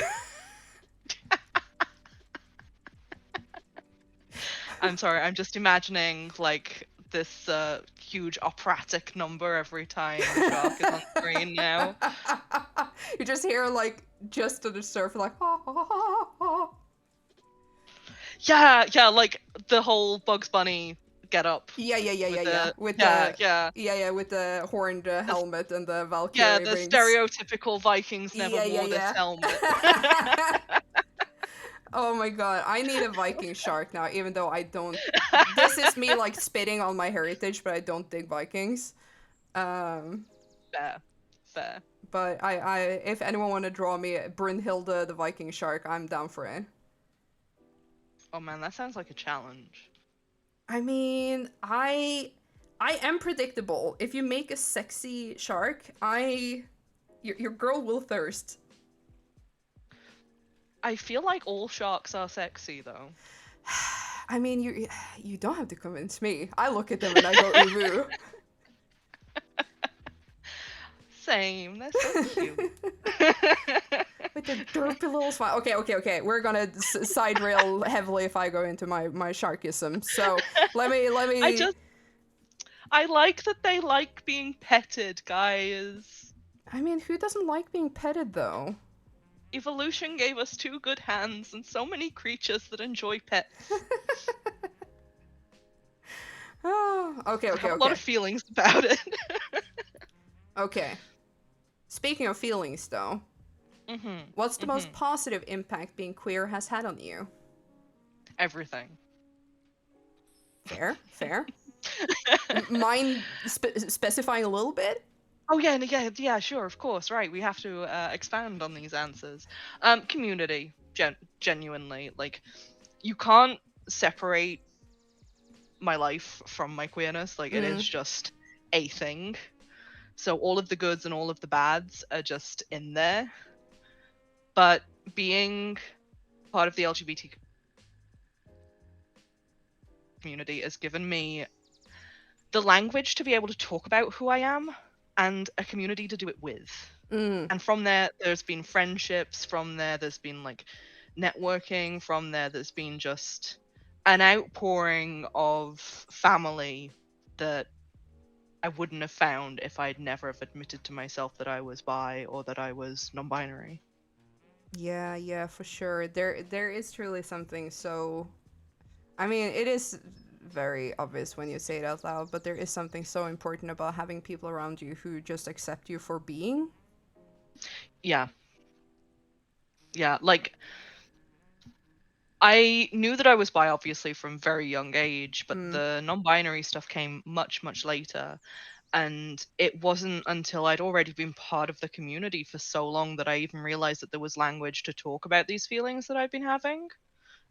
I'm sorry. I'm just imagining like this huge operatic number every time the shark is on screen now. You just hear like just to the surf like ha ha ha ha ha. Yeah, like the whole Bugs Bunny get up. Yeah. With with the horned helmet and the Valkyrie the rings. stereotypical Vikings never wore this helmet. Oh my god, I need a Viking shark now, even though I don't. This is me like spitting on my heritage, but I don't dig Vikings. Fair. But if anyone want to draw me Brunhilde the Viking shark, I'm down for it. Oh man, that sounds like a challenge. I mean, I am predictable. If you make a sexy shark, your girl will thirst. I feel like all sharks are sexy though. I mean, you don't have to convince me. I look at them and I go ooh. Same. They're so cute. With the derpy little smile. Okay. We're gonna side rail heavily if I go into my sharkism. So let me. I like that they like being petted, guys. I mean, who doesn't like being petted though? Evolution gave us 2 good hands and so many creatures that enjoy pets. Oh, okay. I have a lot of feelings about it. Okay. Speaking of feelings, though, what's the most positive impact being queer has had on you? everything. Fair, fair. Mind specifying a little bit? Oh yeah, yeah, sure, of course, right. We have to expand on these answers. Community, genuinely, like you can't separate my life from my queerness. Like it is Mm. just a thing. So all of the goods and all of the bads are just in there. But being part of the LGBT community has given me the language to be able to talk about who I am and a community to do it with. Mm. And from there, there's been friendships. From there, there's been like networking. From there, there's been just an outpouring of family that I wouldn't have found if I'd never have admitted to myself that I was bi or that I was non-binary. Yeah, yeah, for sure. There is truly something so, I mean, it is very obvious when you say it out loud, but there is something so important about having people around you who just accept you for being. Yeah, yeah. Like I knew that I was bi obviously from very young age, but Mm. the non-binary stuff came much, much later. And it wasn't until I'd already been part of the community for so long that I even realized that there was language to talk about these feelings that I've been having.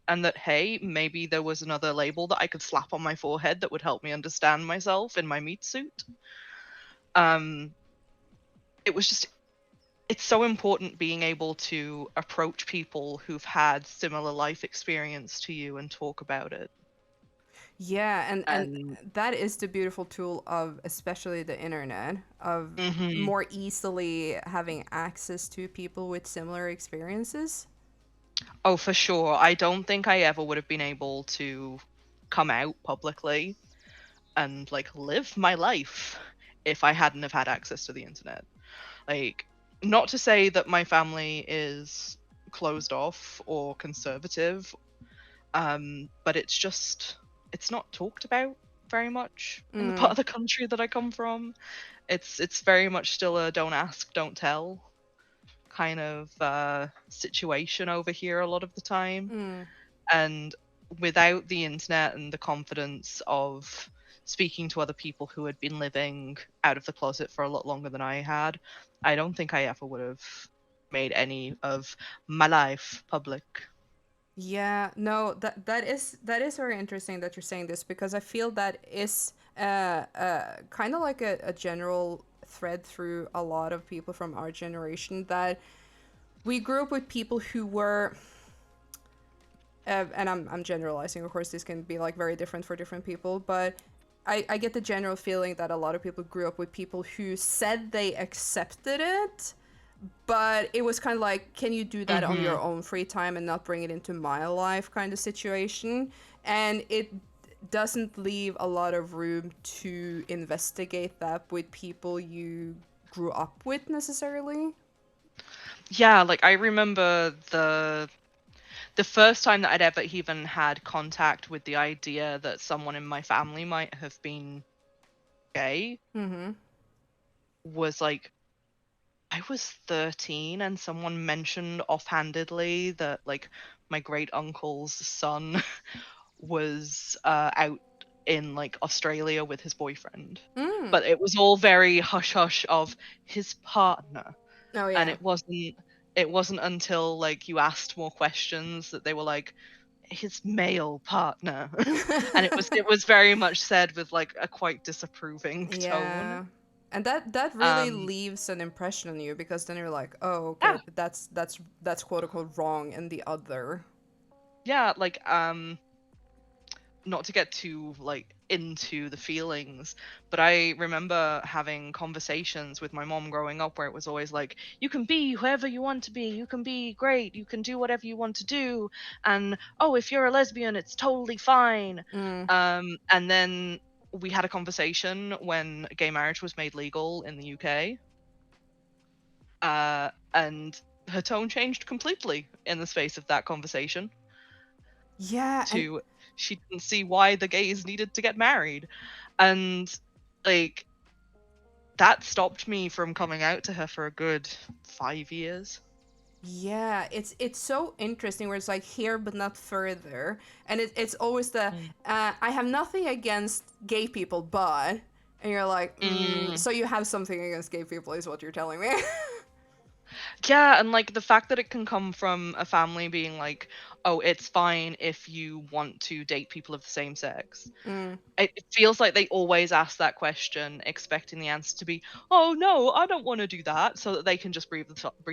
And that, hey, maybe there was another label that I could slap on my forehead that would help me understand myself in my meat suit. Um, it was just, it's so important being able to approach people who've had similar life experience to you and talk about it. Yeah, and And that is the beautiful tool of especially the internet, of mhm. more easily having access to people with similar experiences. Oh, for sure. I don't think I ever would have been able to come out publicly and like live my life if I hadn't have had access to the internet. Like, not to say that my family is closed off or conservative, but it's not talked about very much in the part Mm. of the country that I come from. It's very much still a don't ask, don't tell kind of situation over here a lot of the time. Mm. And without the internet and the confidence of speaking to other people who had been living out of the closet for a lot longer than I had, I don't think I ever would have made any of my life public. Yeah, no, that is very interesting that you're saying this, because I feel that is kind of like a general thread through a lot of people from our generation, that we grew up with people who were, and I'm generalizing, of course, this can be like very different for different people, but I get the general feeling that a lot of people grew up with people who said they accepted it, but it was kind of like, can you do that on Hmm. your own free time and not bring it into my life kind of situation? And it doesn't leave a lot of room to investigate that with people you grew up with necessarily. Yeah, like I remember the first time that I'd ever even had contact with the idea that someone in my family might have been gay Mm-hmm. was like I was 13 and someone mentioned offhandedly that like my great uncle's son was out in like Australia with his boyfriend. Mm. But it was all very hush hush of his partner. Oh And yeah. it wasn't until like you asked more questions that they were like his male partner. And it was very much said with like a quite disapproving tone. Yeah. And that really Um leaves an impression on you, because then you're like, oh, okay, yeah, but that's quote unquote wrong in the other. yeah, like not to get too like into the feelings, but I remember having conversations with my mom growing up where it was always like, you can be whoever you want to be, you can be great, you can do whatever you want to do, and oh, if you're a lesbian, it's totally fine. Mm. And then we had a conversation when gay marriage was made legal in the UK, and her tone changed completely in the space of that conversation Yeah, and to she didn't see why the gays needed to get married. And like that stopped me from coming out to her for a good 5 years. Yeah, it's so interesting where it's like here but not further, and it's always the Mm. I have nothing against gay people, but, and you're like, Mm. so you have something against gay people is what you're telling me. Yeah, and like the fact that it can come from a family being like, oh, it's fine if you want to date people of the same sex. Mm. It feels like they always ask that question, expecting the answer to be, "Oh no, I don't want to do that," so that they can just breathe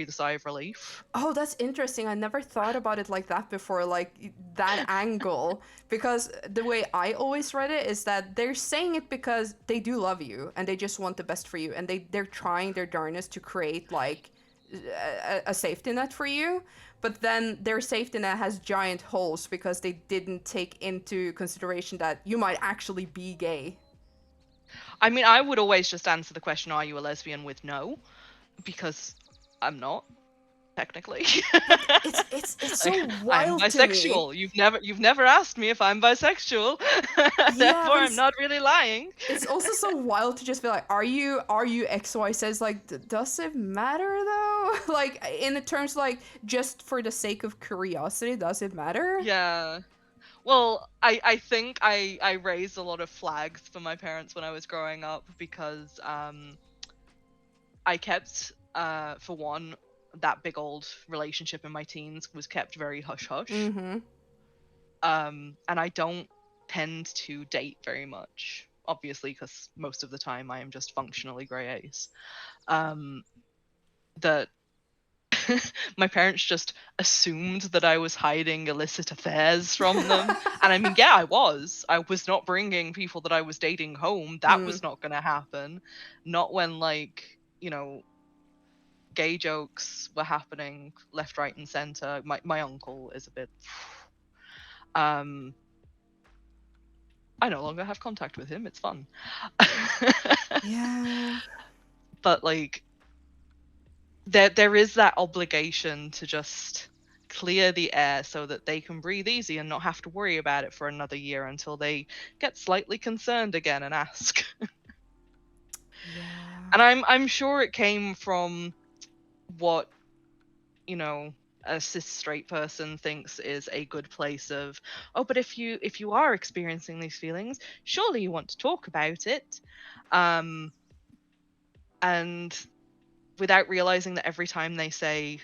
a sigh of relief. Oh, that's interesting. I never thought about it like that before, like that angle. Because the way I always read it is that they're saying it because they do love you and they just want the best for you, and they're trying their darnest to create like a safety net for you. But then their safety net has giant holes because they didn't take into consideration that you might actually be gay. I mean, I would always just answer the question, "Are you a lesbian?" with no, because I'm not technically. But it's Like, so I'm wild to me. bisexual. You've never asked me if I'm bisexual. Yeah, Therefore but I'm not really lying. it's also so wild to just be like, are you XY says like, does it matter though? Like in the terms like just for the sake of curiosity, does it matter? Yeah. Well, I think I raised a lot of flags for my parents when I was growing up because I kept for one, that big old relationship in my teens was kept very hush hush. Mm-hmm. And I don't tend to date very much, obviously, because most of the time I am just functionally grey ace. Um, that my parents just assumed that I was hiding illicit affairs from them. And I mean, yeah, I was. I was not bringing people that I was dating home. That Mm. was not going to happen. Not when, like, you know, gay jokes were happening left, right, and center. My uncle is a bit. Um, I no longer have contact with him. It's fun. Yeah. But like there is that obligation to just clear the air so that they can breathe easy and not have to worry about it for another year until they get slightly concerned again and ask. Yeah. And I'm sure it came from what, you know, a cis straight person thinks is a good place of, oh, but if you are experiencing these feelings, surely you want to talk about it. Um and without realizing that every time they say,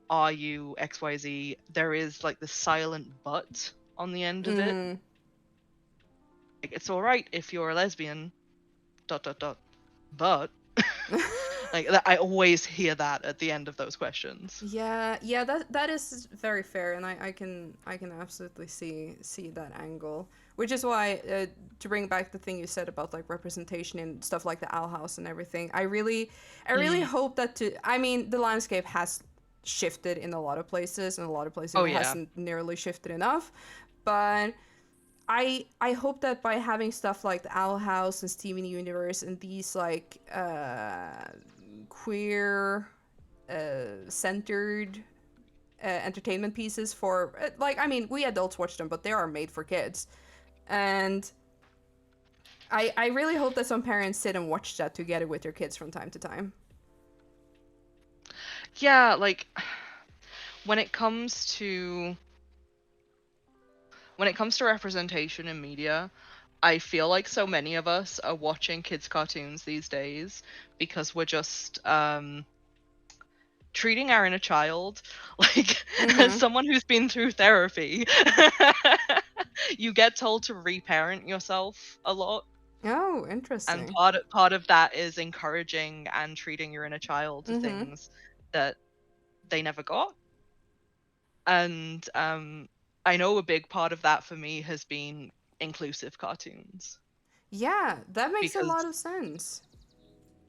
are you XYZ, there is like the silent but on the end of it. Mm. Like, it's all right if you're a lesbian, dot dot dot, but like I always hear that at the end of those questions. Yeah, yeah, that is very fair, and I can absolutely see that angle, which is why to bring back the thing you said about like representation and stuff like the Owl House and everything, I really Mm. hope that I mean the landscape has shifted in a lot of places, and a lot of places Oh it yeah. hasn't nearly shifted enough, but I hope that by having stuff like the Owl House and Steven Universe and these like queer centered entertainment pieces for like I mean we adults watch them but they are made for kids, and I really hope that some parents sit and watch that together with their kids from time to time. Yeah, like when it comes to when it comes to representation in media, I feel like so many of us are watching kids cartoons these days because we're just treating our inner child like as Mm-hmm. someone who's been through therapy. You get told to reparent yourself a lot, Oh, and interesting. part of that is encouraging and treating your inner child to Mm-hmm. things that they never got. And I know a big part of that for me has been inclusive cartoons, Yeah, that makes a because lot of sense.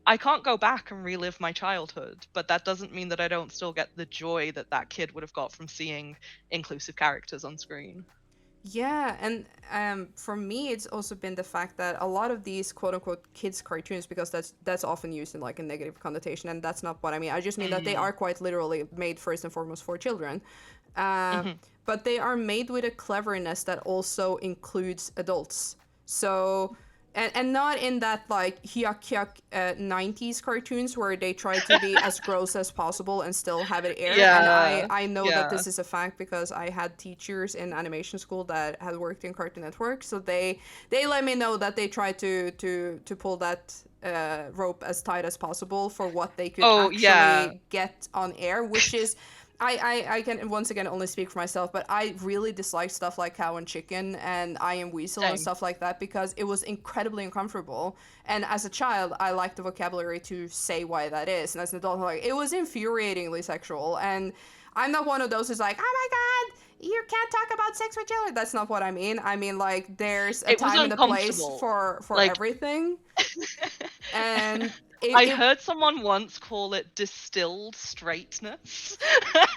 I can't go back and relive my childhood, but that doesn't mean that I don't still get the joy that that kid would have got from seeing inclusive characters on screen. Yeah, and for me, it's also been the fact that a lot of these quote unquote kids cartoons, because that's often used in like a negative connotation, and that's not what I mean. I just mean that they Mm. are quite literally made first and foremost for children, uh, Hmm. but they are made with a cleverness that also includes adults. So and not in that like yuck yuck 90s cartoons where they try to be as gross as possible and still have it air. And Yeah. I know that Yeah. this is a fact because I had teachers in animation school that had worked in Cartoon Network, so they let me know that they tried to pull that rope as tight as possible for what they could Oh, yeah. actually get on air, which is I can once again only speak for myself, but I really dislike stuff like Cow and Chicken and I Am Weasel and Same. stuff like that because it was incredibly uncomfortable. And as a child, I liked the vocabulary to say why that is. And as an adult, like, it was infuriatingly sexual. And I'm not one of those who's like, oh my god, you can't talk about sex with children. That's not what I mean. I mean, like, there's a It was time and a place uncomfortable. for Like, everything. And I it heard someone once call it distilled straightness.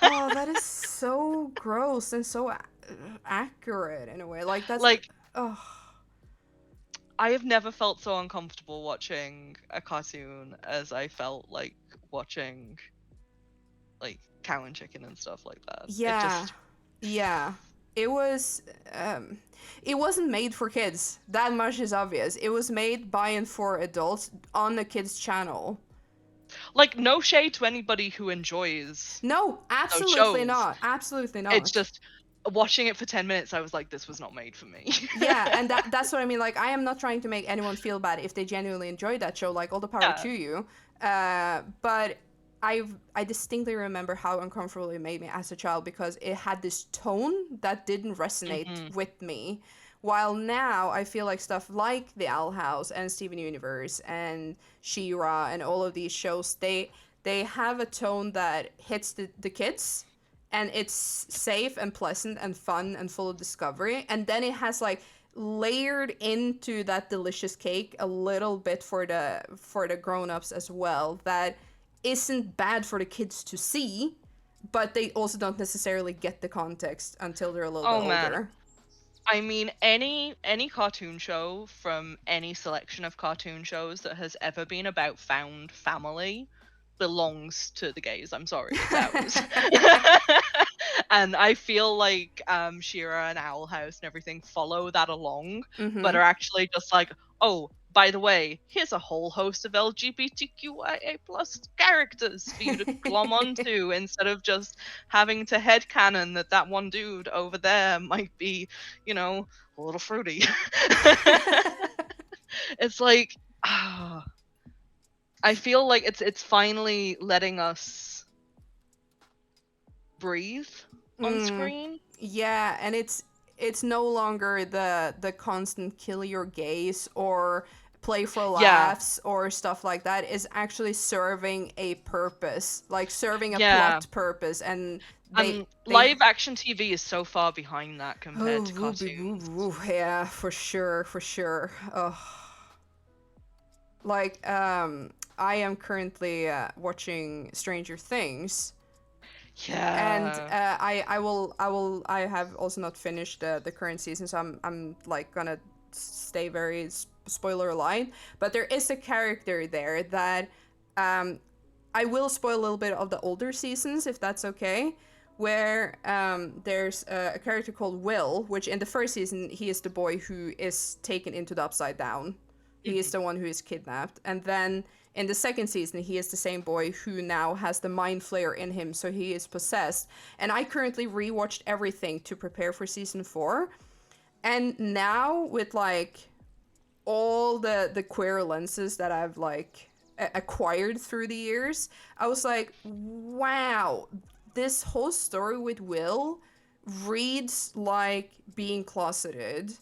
oh, that is so gross and so accurate in a way. Like that's Like, oh I have never felt so uncomfortable watching a cartoon as I felt like watching like Cow and Chicken and stuff like that. It yeah, just yeah. It was it wasn't made for kids. That much is obvious. It was made by and for adults on the kids channel. like, no shade to anybody who enjoys No, those absolutely shows. not. Absolutely It's not. just watching it for 10 minutes I was like, this was not made for me. Yeah, and that's what I mean. Like, I am not trying to make anyone feel bad if they genuinely enjoy that show. Like, all the power Yeah. to you. But I distinctly remember how uncomfortable it made me as a child because it had this tone that didn't resonate Mhm. with me. While now I feel like stuff like The Owl House and Steven Universe and She-Ra and all of these shows, they have a tone that hits the kids, and it's safe and pleasant and fun and full of discovery, and then it has like layered into that delicious cake a little bit for the grown-ups as well that isn't bad for the kids to see, but they also don't necessarily get the context until they're a little bit Oh man. older. I mean, any cartoon show from any selection of cartoon shows that has ever been about found family belongs to the gays. I'm sorry, it's ours. And I feel like She-Ra and Owl House and everything follow that along, but Mm-hmm. are actually just like, oh, by the way, here's a whole host of LGBTQIA plus characters for you to glom onto instead of just having to headcanon that one dude over there might be, a little fruity. It's like, ah, I feel like it's finally letting us breathe on Mm, screen. yeah, and it's no longer the constant kill your gaze or play for Yeah, laughs or stuff like that. Is actually serving a purpose, like serving a yeah. plot purpose, and And they live action TV is so far behind that oh compared to woo, boo, woo, cartoons. woo, yeah, for sure, for sure. Oh, like I am currently watching Stranger Things. And Yeah. I have also not finished the current season, so I'm like gonna stay very spoiler aligned. But there is a character there that I will spoil a little bit of the older seasons if that's okay. Where there's a character called Will, which in the first season he is the boy who is taken into the Upside Down. He is Mhm. the one who is kidnapped, and then in the second season, he is the same boy who now has the mind flayer in him, so he is possessed. And I currently rewatched everything to prepare for season 4. And now, with like all the queer lenses that I've like acquired through the years, I was like, wow, this whole story with Will reads like being closeted,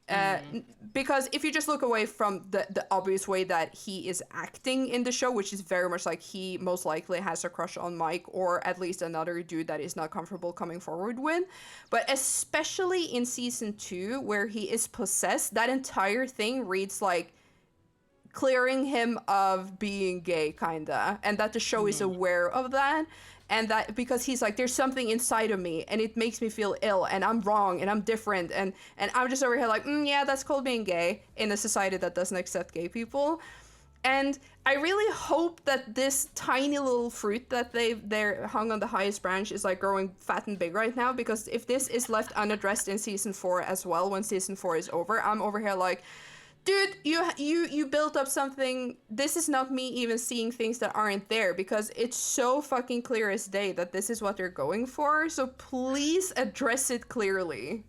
uh, Mm. because if you just look away from the obvious way that he is acting in the show, which is very much like he most likely has a crush on Mike or at least another dude that is not comfortable coming forward with, but especially in season 2 where he is possessed, that entire thing reads like clearing him of being gay, kinda, and that the show is Mhm. aware of that, and that because he's like, there's something inside of me, and it makes me feel ill, and I'm wrong, and I'm different, and I'm just over here like, yeah, that's called being gay in a society that doesn't accept gay people. And I really hope that this tiny little fruit that they're hung on the highest branch is like growing fat and big right now, because if this is left unaddressed in season 4 as well, when season 4 is over, I'm over here like, Dude, you built up something. This is not me even seeing things that aren't there, because it's so fucking clear as day that this is what they're going for. So please address it clearly.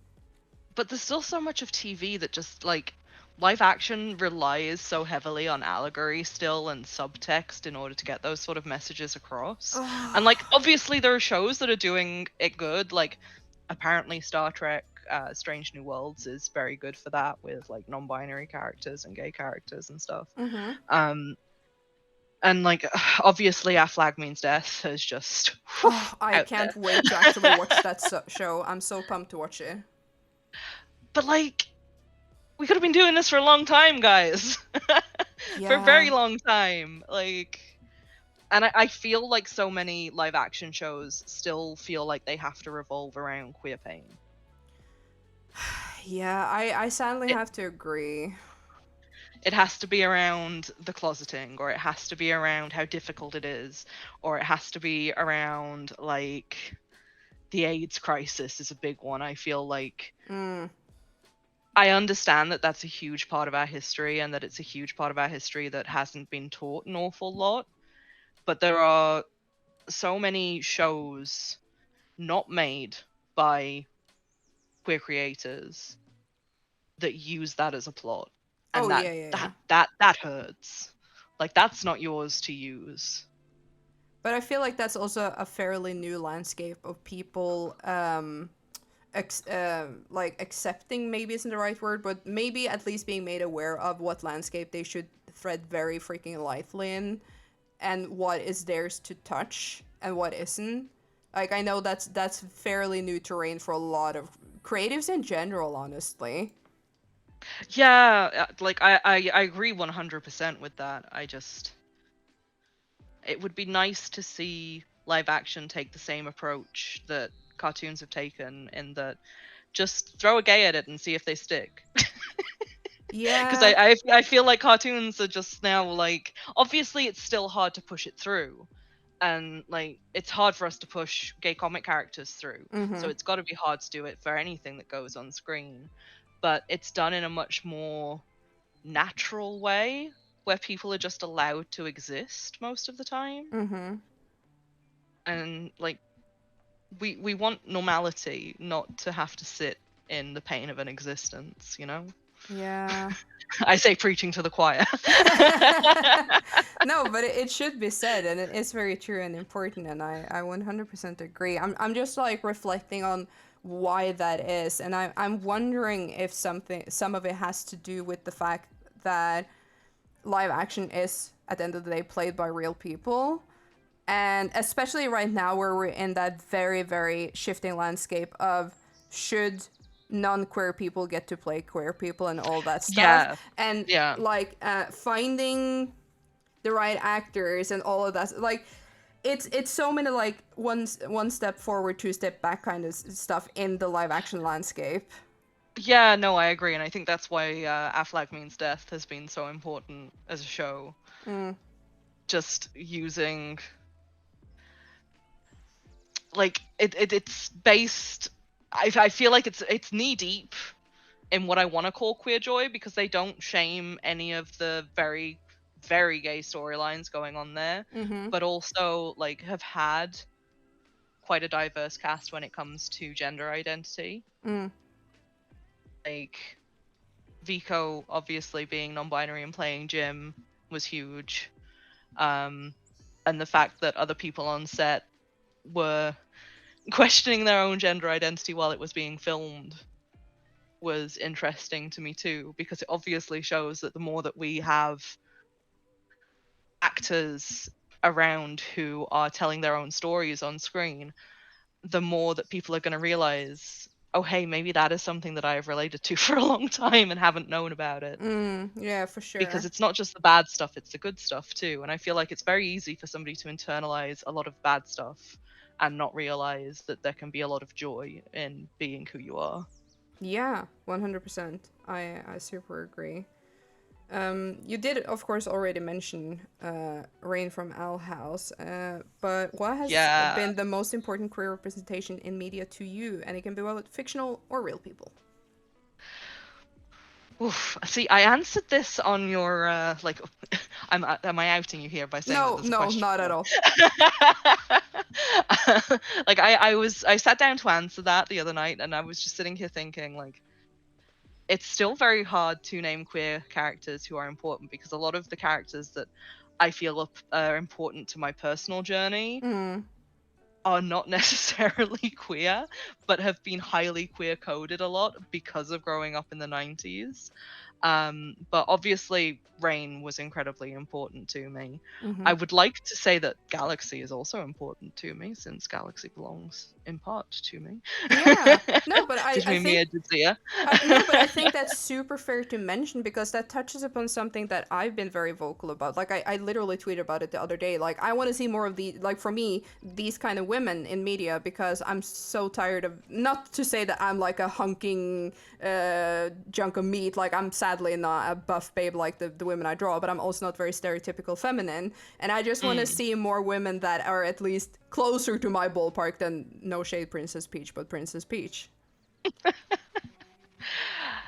But there's still so much of TV that just like live action relies so heavily on allegory still and subtext in order to get those sort of messages across. And like obviously there are shows that are doing it good, like apparently Star Trek Strange New Worlds is very good for that with like non-binary characters and gay characters and stuff. Mm-hmm. And like obviously Our Flag Means Death has just Oh, I out can't there. wait to actually watch that show. I'm so pumped to watch it. But like we could have been doing this for a long time, guys. For a Yeah. very long time. Like, and I feel like so many live action shows still feel like they have to revolve around queer pain. Yeah, I sadly It, have to agree. it has to be around the closeting, or it has to be around how difficult it is, or it has to be around, like, the AIDS crisis is a big one. I feel like I understand that that's a huge part of our history and that it's a huge part of our history that hasn't been taught an awful lot. But there are so many shows not made by queer creators that use that as a plot. Oh And that yeah, yeah, yeah. that that that hurts. Like that's not yours to use. But I feel like that's also a fairly new landscape of people like accepting, maybe isn't the right word, but maybe at least being made aware of what landscape they should thread very freaking lightly in, and what is theirs to touch and what isn't. Like I know that's fairly new terrain for a lot of creatives in general, honestly. Yeah, like I agree 100% with that. It would be nice to see live action take the same approach that cartoons have taken, in that just throw a gay at it and see if they stick. Because Yeah. I feel like cartoons are just now like, obviously it's still hard to push it through, and like it's hard for us to push gay comic characters through, so Mm-hmm. it's got to be hard to do it for anything that goes on screen. But it's done in a much more natural way, where people are just allowed to exist most of the time. Mm-hmm. And like we want normality, not to have to sit in the pain of an existence, you know. Yeah. I say preaching to the choir. No, but it should be said, and it is very true and important, and I 100% agree. I'm just like reflecting on why that is, and I'm wondering if some of it has to do with the fact that live action is at the end of the day played by real people, and especially right now where we're in that very very shifting landscape of should non-queer people get to play queer people and all that stuff, Yeah, and yeah, like finding the right actors and all of that, like it's so many like one step forward, two step back kind of stuff in the live action landscape. yeah. No, I agree, and I think that's why Our Flag Means Death has been so important as a show. Mm. Just using, like, it's based. I feel like it's knee deep in what I want to call queer joy, because they don't shame any of the very very gay storylines going on there, Mm-hmm. but also like have had quite a diverse cast when it comes to gender identity. Mm. Like Vico obviously being non-binary and playing Jim was huge. And the fact that other people on set were questioning their own gender identity while it was being filmed was interesting to me too, because it obviously shows that the more that we have actors around who are telling their own stories on screen, the more that people are going to realize, oh hey, maybe that is something that I have related to for a long time and haven't known about it. Yeah, for sure. Because it's not just the bad stuff, it's the good stuff too. And I feel like it's very easy for somebody to internalize a lot of bad stuff and not realize that there can be a lot of joy in being who you are. Yeah, 100%. I super agree. You did, of course, already mention Rain from Owl House, but what has Yeah. been the most important queer representation in media to you? And it can be both fictional or real people. Oof. See, I answered this on your like. Am I outing you here by saying that No, there's a no, question not at mark? all. Like I sat down to answer that the other night, and I was just sitting here thinking, like, it's still very hard to name queer characters who are important, because a lot of the characters that I feel are important to my personal journey Mm, are not necessarily queer, but have been highly queer coded a lot because of growing up in the 90s. But obviously, Rain was incredibly important to me. hmm. I would like to say that Galaxy is also important to me, since Galaxy belongs in part to me. Yeah. No, but I, I Between me think and Jadzia. no, but I think that's super fair to mention because that touches upon something that I've been very vocal about. Like, I literally tweeted about it the other day. Like, I want to see more of like, for me, these kind of women in media because I'm so tired of, not to say that I'm like a hunking junk of meat. Like, I'm sadly not a buff babe like the women I draw, but I'm also not very stereotypical feminine. And I just want to Mm. see more women that are at least closer to my ballpark than no shade Princess Peach, but Princess Peach.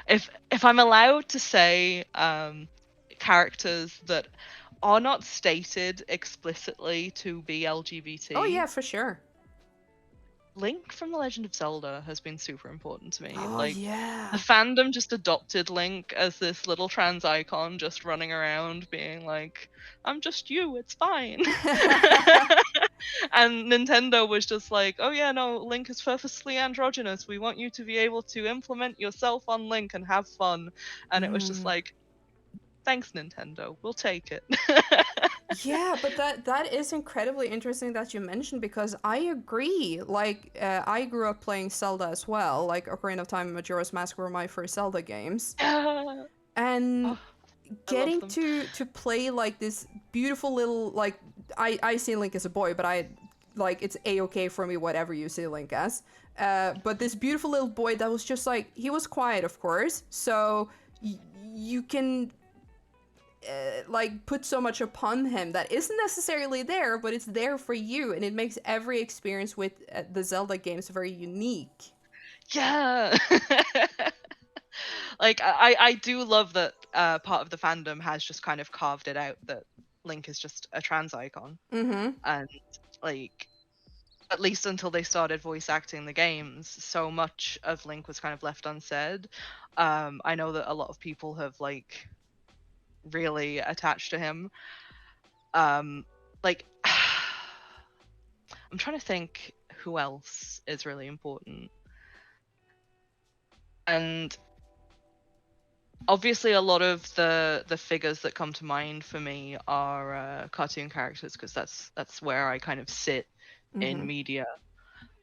If I'm allowed to say characters that are not stated explicitly to be Oh, yeah, LGBT, for sure. Link from The Legend of Zelda has been super important to me. Oh, Like, the yeah. fandom just adopted Link as this little trans icon just running around being like, I'm just you, it's fine. And Nintendo was just like, oh yeah, no, Link is purposely androgynous. We want you to be able to implement yourself on Link and have fun. And it was just Mm. like, thanks, Nintendo, we'll take it. Yeah, but that is incredibly interesting that you mentioned because I agree. Like, I grew up playing Zelda as well. Like, Ocarina of Time and Majora's Mask were my first Zelda games, Yeah. and Oh, I love getting them. to play like this beautiful little like I see Link as a boy, but I like it's a-okay for me whatever you see Link as. But this beautiful little boy that was just like he was quiet, of course, so you can like put so much upon him that isn't necessarily there, but it's there for you, and it makes every experience with the Zelda games very unique. Yeah. Like I do love that part of the fandom has just kind of carved it out that Link is just a trans icon. Mm-hmm. And like, at least until they started voice acting the games, so much of Link was kind of left unsaid. I know that a lot of people have like really attached to him. Like I'm trying to think who else is really important. And obviously a lot of the figures that come to mind for me are cartoon characters, because that's where I kind of sit in Mm-hmm. media.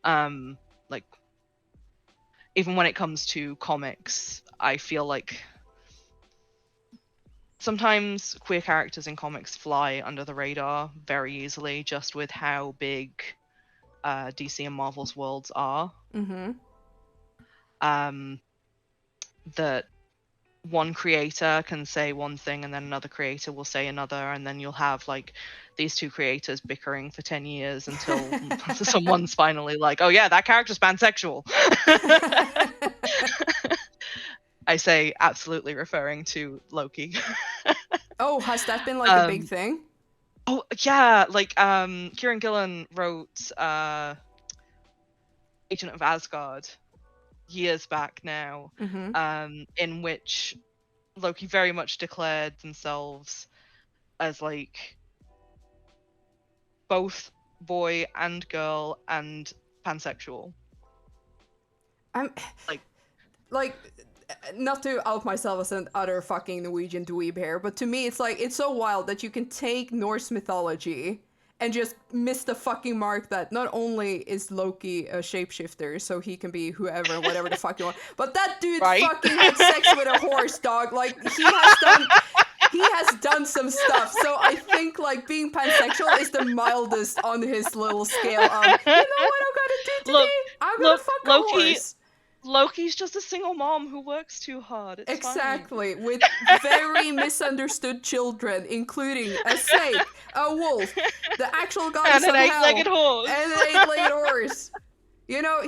Like, even when it comes to comics, I feel like sometimes queer characters in comics fly under the radar very easily, just with how big DC and Marvel's worlds are. Mm-hmm. Um, that one creator can say one thing and then another creator will say another, and then you'll have like these two creators bickering for 10 years until someone's finally like, oh yeah, that character's pansexual. I say absolutely referring to Loki. Oh, has that been like a big um thing? oh yeah, like Kieran Gillen wrote Agent of Asgard years back now, Mm-hmm. in which Loki very much declared themselves as like both boy and girl and pansexual. I'm Like, like not to out myself as an utter fucking Norwegian dweeb here, but to me it's like it's so wild that you can take Norse mythology and just miss the fucking mark that not only is Loki a shapeshifter, so he can be whoever and whatever the fuck you want, but that dude right? fucking had sex with a horse, dog. Like he has done some stuff. So I think like being pansexual is the mildest on his little scale of, you know what I'm gonna do look, today? I'm gonna look, fuck a Loki. horse. Loki's just a single mom who works too hard. It's fine. Exactly, with very misunderstood children, including a snake, a wolf, the actual And goddess an of eight-legged hell, horse. and an eight-legged horse. You know,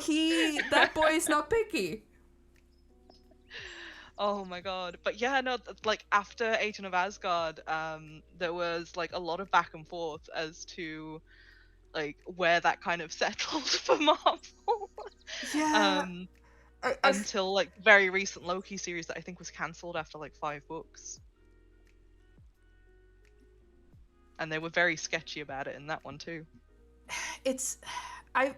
that boy is not picky. Oh my god. But yeah, no, like after Agent of Asgard, there was like a lot of back and forth as to like where that kind of settled for Marvel. Yeah, um I until like the very recent Loki series that I think was cancelled after like 5 books. And they were very sketchy about it in that one too. it's I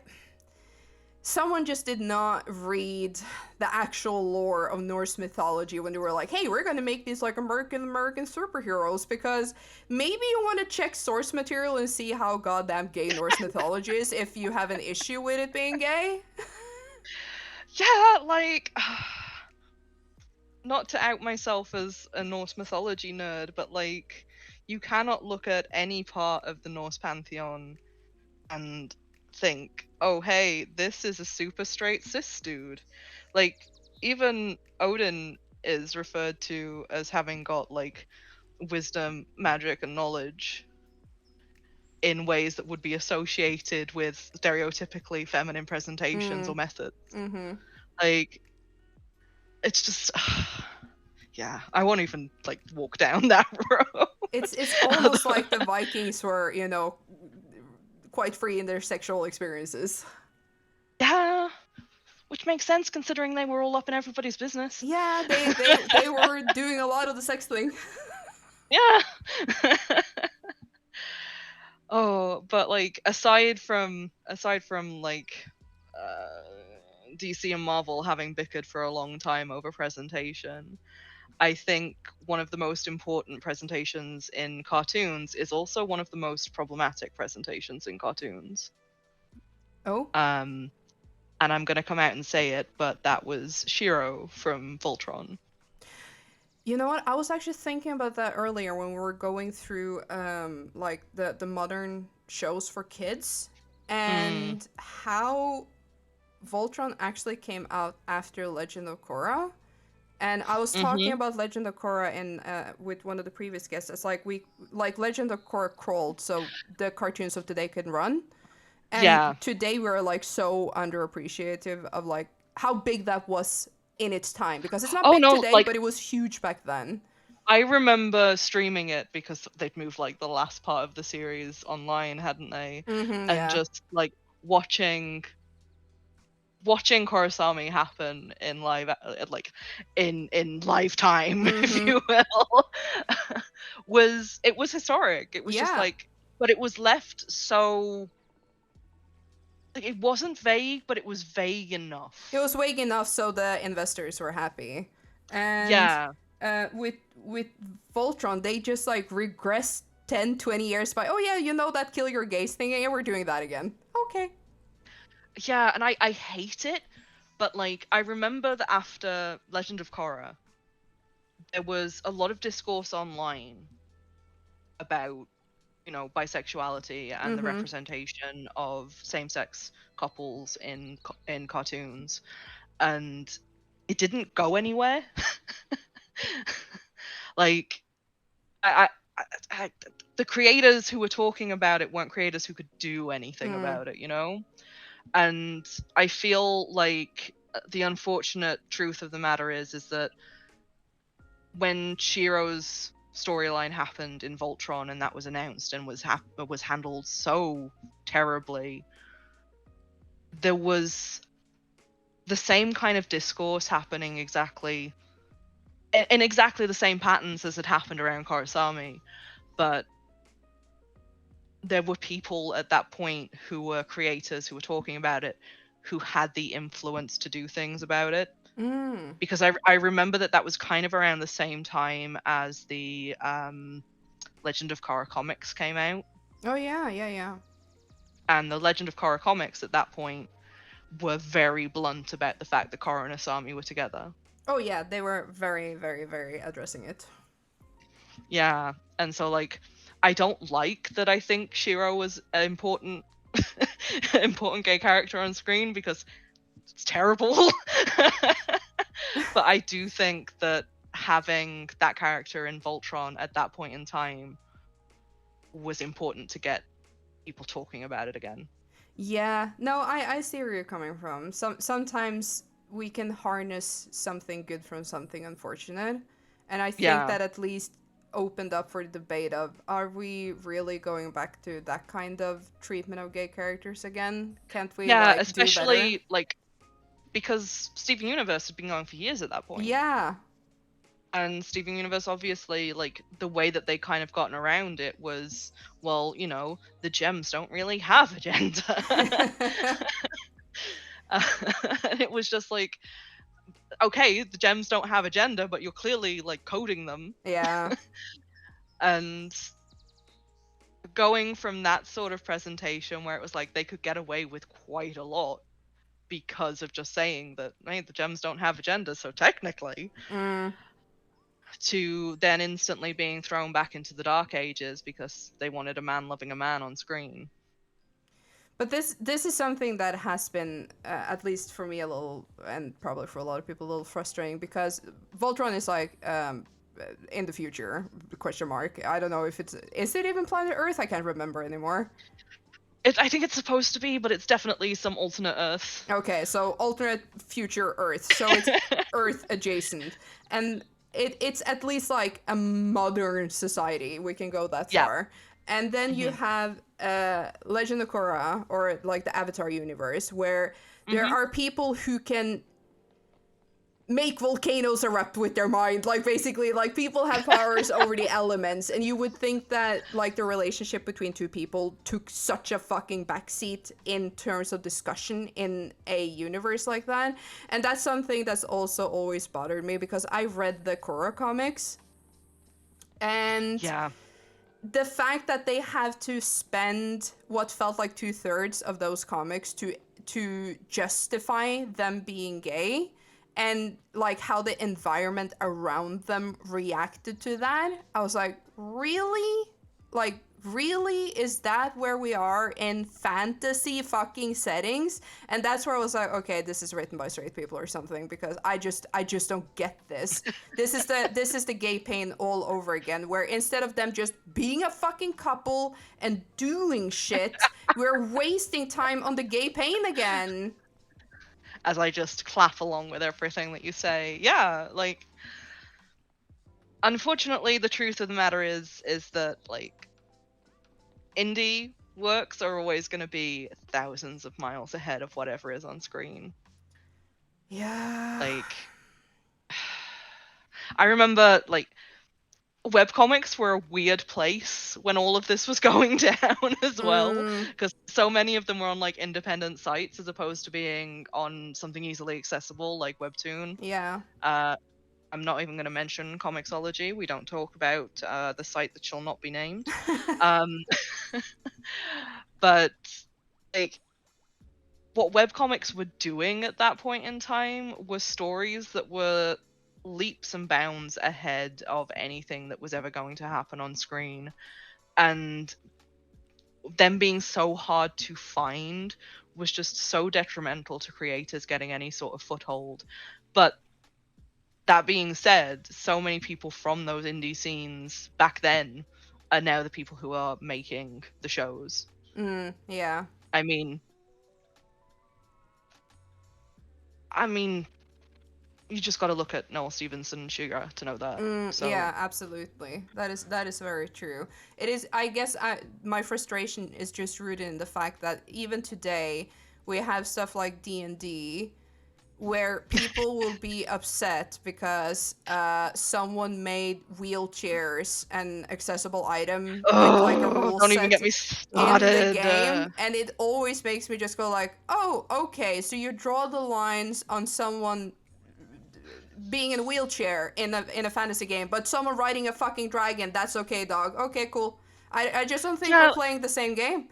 someone just did not read the actual lore of Norse mythology when they were like, "Hey, we're gonna make these like American superheroes," because maybe you want to check source material and see how goddamn gay Norse mythology is if you have an issue with it being gay. Yeah, like not to out myself as a Norse mythology nerd, but like you cannot look at any part of the Norse pantheon and think, oh hey, this is a super straight cis dude. Like even Odin is referred to as having got like wisdom, magic, and knowledge in ways that would be associated with stereotypically feminine presentations or Mm, methods. mm-hmm. Like it's just yeah, I won't even like walk down that road. It's almost like the Vikings were, quite free in their sexual experiences. Yeah, which makes sense considering they were all up in everybody's business. Yeah, they were doing a lot of the sex thing. Yeah. Oh, but like aside from like DC and Marvel having bickered for a long time over presentation, I think one of the most important presentations in cartoons is also one of the most problematic presentations in cartoons. Oh, Um, and I'm gonna come out and say it, but that was Shiro from Voltron. you know what? I was actually thinking about that earlier when we were going through like the modern shows for kids Mm. and how Voltron actually came out after Legend of Korra. And I was talking Mhm. about Legend of Korra in with one of the previous guests. It's like we like Legend of Korra crawled so the cartoons of today could run. And Yeah. today we're like so underappreciative of like how big that was in its time because it's not Oh big no, today, like but it was huge back then. I remember streaming it because they'd moved like the last part of the series online, hadn't they? Mm-hmm, And yeah. just like watching Korosami happen in live like in lifetime, if Mm-hmm. you will, was historic. It was just Yeah. like, but it was left so like it wasn't vague, but it was vague It enough. was vague enough so the investors were happy. And Yeah. with Voltron, they just like regressed 10, 20 years by, oh yeah, you know that kill your gaze thing? Yeah, we're doing that again. Okay. Yeah, and I hate it, but like I remember that after Legend of Korra, there was a lot of discourse online about bisexuality and the Mm-hmm. representation of same-sex couples in cartoons, and it didn't go anywhere. Like I, I the creators who were talking about it weren't creators who could do anything Mm. about it, and I feel like the unfortunate truth of the matter is that when Shiro's storyline happened in Voltron and that was announced and was handled so terribly, there was the same kind of discourse happening in exactly the same patterns as had happened around Karasami, but there were people at that point who were creators who were talking about it who had the influence to do things about it. Mm. Because I remember that was kind of around the same time as the Legend of Korra comics came out, Oh yeah, yeah, yeah. and the Legend of Korra comics at that point were very blunt about the fact that Korra and Asami were together. Oh yeah, they were very, very, very addressing it. Yeah, and so like I don't like that I think Shiro was an important gay character on screen because it's terrible. But I do think that having that character in Voltron at that point in time was important to get people talking about it again. Yeah, no, I see where you're coming from. Sometimes we can harness something good from something unfortunate. And I think Yeah. that at least opened up for the debate of, are we really going back to that kind of treatment of gay characters again? Can't we Yeah, like do better? especially like because Steven Universe had been going for years at that point. Yeah. And Steven Universe, obviously, like the way that they kind of gotten around it was, well, the gems don't really have a gender. And it was just like, okay, the gems don't have a gender, but you're clearly like coding them. Yeah. And going from that sort of presentation where it was like they could get away with quite a lot because of just saying that, hey, the gems don't have a gender, so technically, Mm. to then instantly being thrown back into the Dark Ages because they wanted a man loving a man on screen. But this is something that has been, at least for me, a little, and probably for a lot of people, a little frustrating, because Voltron is like, in the future, question mark. I don't know if is it even planet Earth? I can't remember anymore. I think it's supposed to be, but it's definitely some alternate Earth. Okay, so alternate future Earth. So it's Earth adjacent. And it's at least like a modern society. We can go that Yeah. far. And then you Mhm. have Legend of Korra, or like the Avatar universe, where there Mhm. are people who can make volcanoes erupt with their mind. Like, basically, like, people have powers over the elements, and you would think that like the relationship between two people took such a fucking backseat in terms of discussion in a universe like that. And that's something that's also always bothered me, because I read the Korra comics, and Yeah. the fact that they have to spend what felt like 2/3 of those comics to justify them being gay, and like how the environment around them reacted to that, I was like, really? Like, really? Is that where we are in fantasy fucking settings? And that's where I was like, okay, this is written by straight people or something, because I just don't get this. This is the gay pain all over again, where instead of them just being a fucking couple and doing shit, we're wasting time on the gay pain again. As I just clap along with everything that you say. Yeah, like unfortunately the truth of the matter is that like indie works are always going to be thousands of miles ahead of whatever is on screen. Yeah. Like I remember like webcomics were a weird place when all of this was going down as well, Mm, because so many of them were on like independent sites as opposed to being on something easily accessible like Webtoon. yeah. uh I'm not even going to mention Comixology. We don't talk about the site that shall not be named. um but like what webcomics were doing at that point in time were stories that were leaps and bounds ahead of anything that was ever going to happen on screen. And them being so hard to find was just so detrimental to creators getting any sort of foothold. But that being said, so many people from those indie scenes back then are now the people who are making the shows. Yeah. I mean, I mean, you just got to look at Noel Stevenson and Sugar to know that. So Yeah, absolutely. That is very true. It is. I guess my frustration is just rooted in the fact that even today we have stuff like D&D, where people will be upset because someone made wheelchairs an accessible item with like a oh, rule don't even get set me in the started. game, and it always makes me just go like, oh, okay, so you draw the lines on someone being in a wheelchair in a fantasy game, but someone riding a fucking dragon, that's okay, dog. Okay, cool. I just don't think we're Yeah, playing the same game.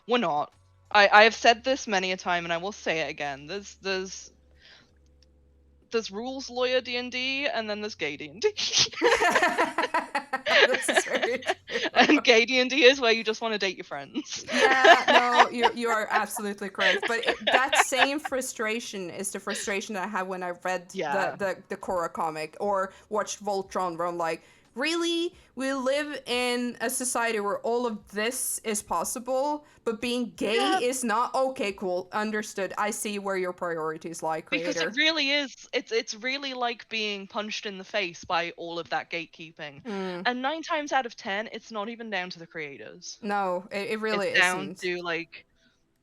we're not. I have said this many a time, and I will say it again. There's rules lawyer D&D, and then there's gay D&D. This is very true. And gay D&D is where you just want to date your friends. Yeah, no, you are absolutely correct. But that same frustration is the frustration that I had when I read Yeah. the Korra comic or watched Voltron, where I'm like, really, we live in a society where all of this is possible, but being gay Yeah, is not. Okay, cool, understood. I see where your priorities lie, because it creator. really is. It's really like being punched in the face by all of that gatekeeping. Mm, And 9 times out of 10, it's not even down to the creators. no, it It's really down isn't. to like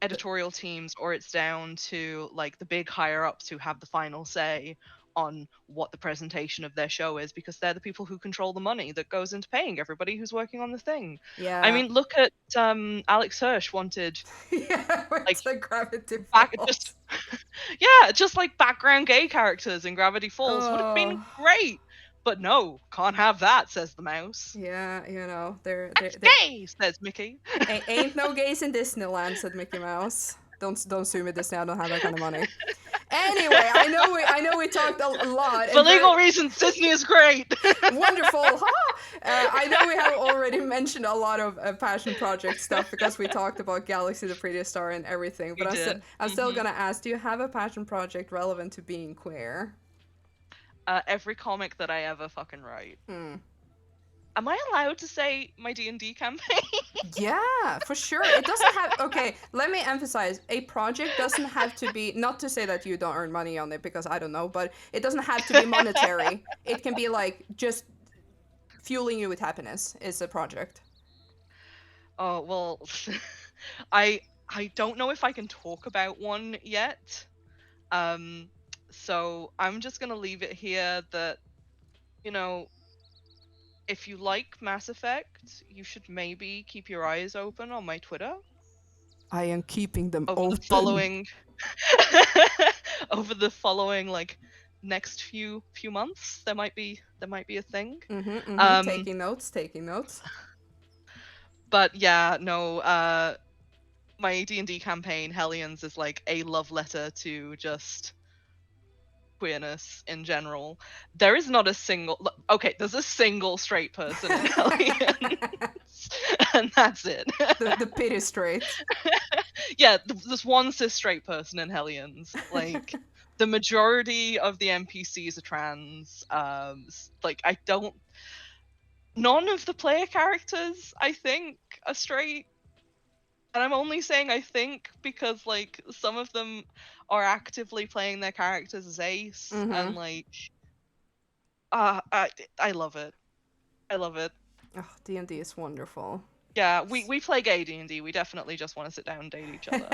editorial teams, or it's down to like the big higher ups who have the final say on what the presentation of their show is, because they're the people who control the money that goes into paying everybody who's working on the thing. I Yeah. mean, look at Alex Hirsch wanted Yeah, like with the Gravity back just Falls. yeah, just like background gay characters in Gravity Falls would have been Oh, great. But no, can't have that, says the mouse. yeah, you know, That's they're gay, says Mickey. ain't no gays in Disneyland, said Mickey Mouse. Don't sue me, Disney. I don't have that kind of money. Anyway, I know we talked a lot For and legal very reasons, Disney is great. wonderful. Huh? I know we have already mentioned a lot of passion project stuff because we talked about Galaxy the Prettiest Star and everything. We But did. I'm still gonna ask: do you have a passion project relevant to being queer? Every comic that I ever fucking write. Hmm. Am I allowed to say my D&D campaign? Yeah, for sure. It doesn't have. Okay, let me emphasize: a project doesn't have to be. Not to say that you don't earn money on it, because I don't know, but it doesn't have to be monetary. It can be like just fueling you with happiness. Is a project. Oh, well, I I don't know if I can talk about one yet. Um, so I'm just gonna leave it here that, you know, if you like Mass Effect, you should maybe keep your eyes open on my Twitter I am keeping them over the open. following over the following like next few months. There might be a thing. Mm-hmm, mm-hmm. Um, Taking notes, taking notes. but yeah, no, my D&D campaign Hellions is like a love letter to just queerness in general. There is not a single okay, there's a single straight person in Hellions, and that's it. The pity straight. Yeah, there's one cis straight person in Hellions. Like the majority of the NPCs are trans. Like I don't. None of the player characters, I think, are straight. And I'm only saying I think because like some of them are actively playing their characters as ace, Mm-hmm. and like, I love it. I love it. Oh, D&D is wonderful. Yeah, we play gay D&D. We definitely just want to sit down and date each other.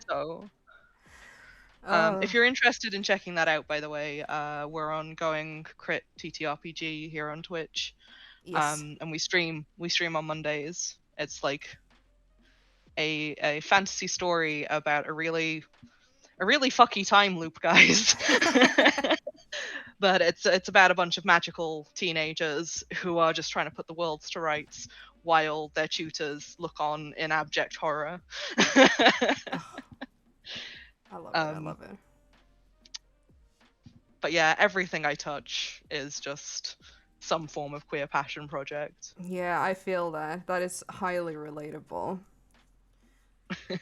So Oh, if you're interested in checking that out, by the way, we're on Going Crit TTRPG here on Twitch, yes. and we stream on Mondays. It's like a fantasy story about a really fucky time loop, guys. But it's about a bunch of magical teenagers who are just trying to put the worlds to rights while their tutors look on in abject horror. Oh, I love it. I um, love it. but yeah, everything I touch is just some form of queer passion project. Yeah, I feel that. That is highly relatable. I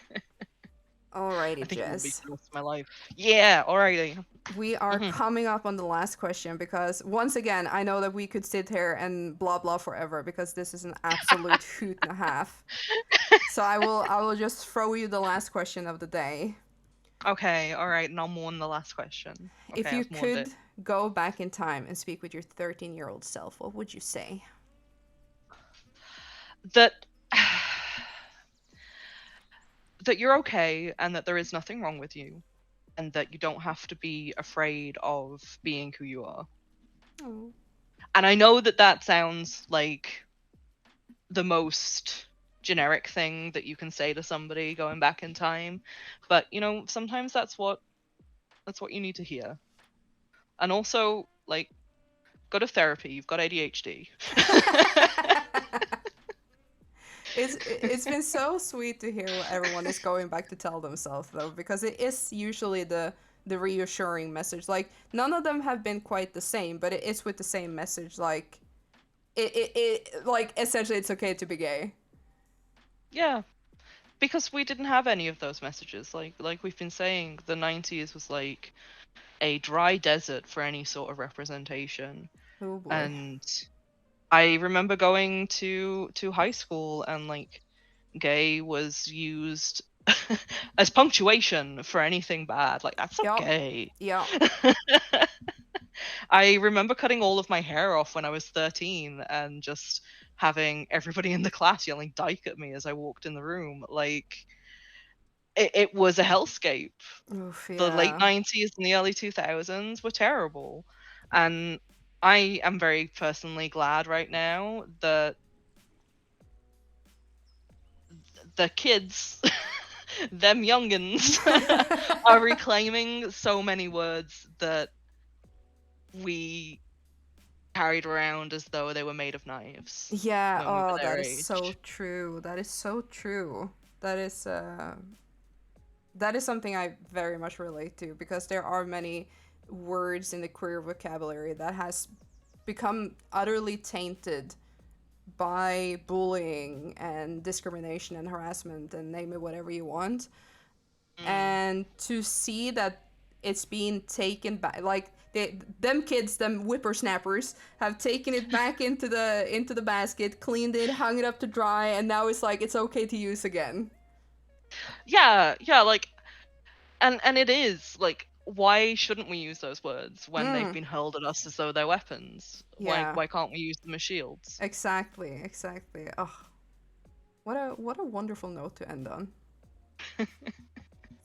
Alrighty, think it will be Jess. for the rest of my life. Yeah, alrighty. We are Mhm. coming up on the last question because once again, I know that we could sit here and blah blah forever because this is an absolute hoot and a half. So I will just throw you the last question of the day. Okay, alright, and I'll mourn the last question. If Okay, you I've mourned could it. go back in time and speak with your 13-year-old self, what would you say? That that you're okay and that there is nothing wrong with you and that you don't have to be afraid of being who you are. Oh. And I know that that sounds like the most generic thing that you can say to somebody going back in time, but sometimes that's what you need to hear. And also, like, go to therapy. You've got ADHD. It's been so sweet to hear what everyone is going back to tell themselves though, because it is usually the reassuring message. Like none of them have been quite the same, but it is with the same message. Like it like essentially it's okay to be gay. Yeah, because we didn't have any of those messages. Like we've been saying, the 90s was like a dry desert for any sort of representation. Oh boy. And I remember going to high school and like gay was used as punctuation for anything bad. Like that's so Yep. gay. Yep. I remember cutting all of my hair off when I was 13 and just having everybody in the class yelling dyke at me as I walked in the room. Like it was a hellscape. Oof, The late yeah. 90s and the early 2000s were terrible. And I am very personally glad right now that the kids, them youngins, are reclaiming so many words that we carried around as though they were made of knives Yeah, when we were oh, their that is so age. true. That is so true. That is that is something I very much relate to because there are many words in the queer vocabulary that has become utterly tainted by bullying and discrimination and harassment and name it whatever you want. Mm. And to see that it's being taken back, like them kids, them whippersnappers, have taken it back into the basket, cleaned it, hung it up to dry, and now it's like it's okay to use again. Yeah, yeah, like and it is like why shouldn't we use those words when they've Mm, been hurled at us as though they're weapons? yeah, Why can't we use them as shields? exactly, exactly. Oh, what a wonderful note to end on.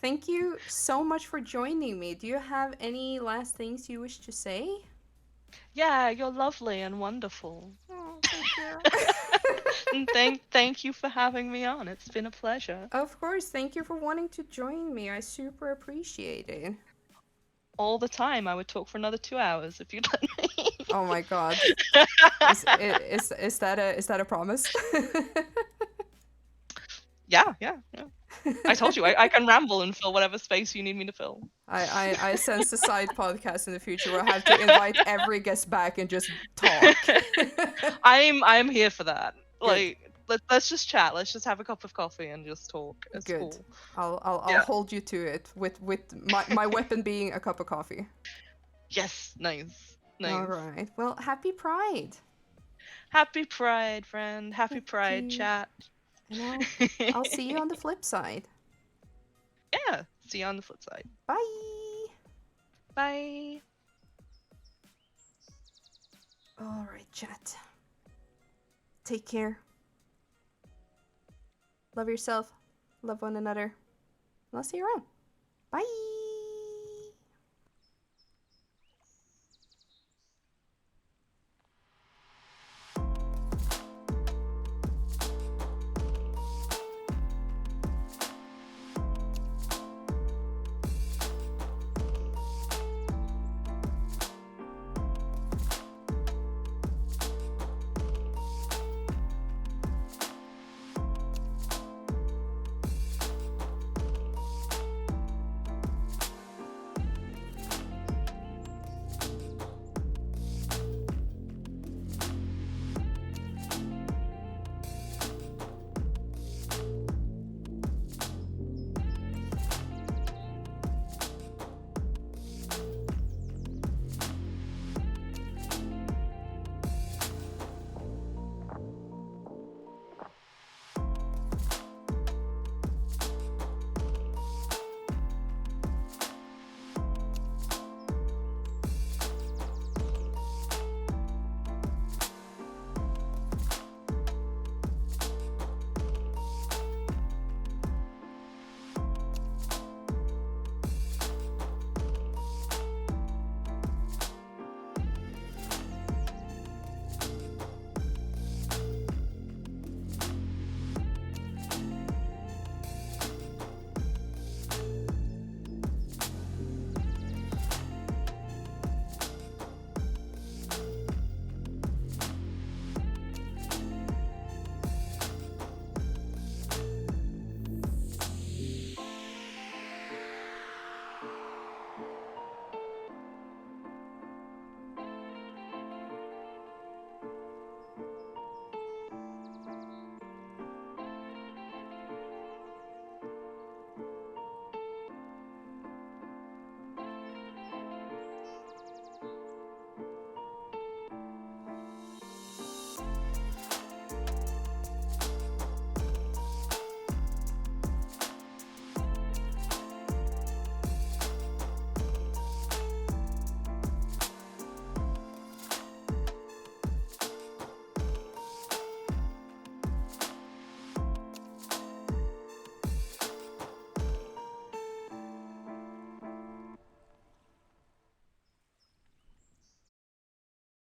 Thank you so much for joining me. Do you have any last things you wish to say? Yeah, you're lovely and wonderful. Oh, thank you. And thank you for having me on. It's been a pleasure. Of course, thank you for wanting to join me. I super appreciate it. All the time. I would talk for another 2 hours if you'd let me. Oh my god. Is that a promise? Yeah, yeah, yeah. I told you I can ramble and fill whatever space you need me to fill. I sense a side podcast in the future where I have to invite every guest back and just talk. I'm here for that. Good, Like let's just chat. Let's just have a cup of coffee and just talk. It's good. cool. I'll Yeah. hold you to it with my weapon being a cup of coffee. Yes. Nice. All Nice. right. Well, happy Pride. Happy Pride, friend. Happy Thank Pride you. chat. And I'll see you on the flip side. Yeah. See you on the flip side. Bye. Bye. All right, chat. Take care. Love yourself. Love one another. And I'll see you around. Bye.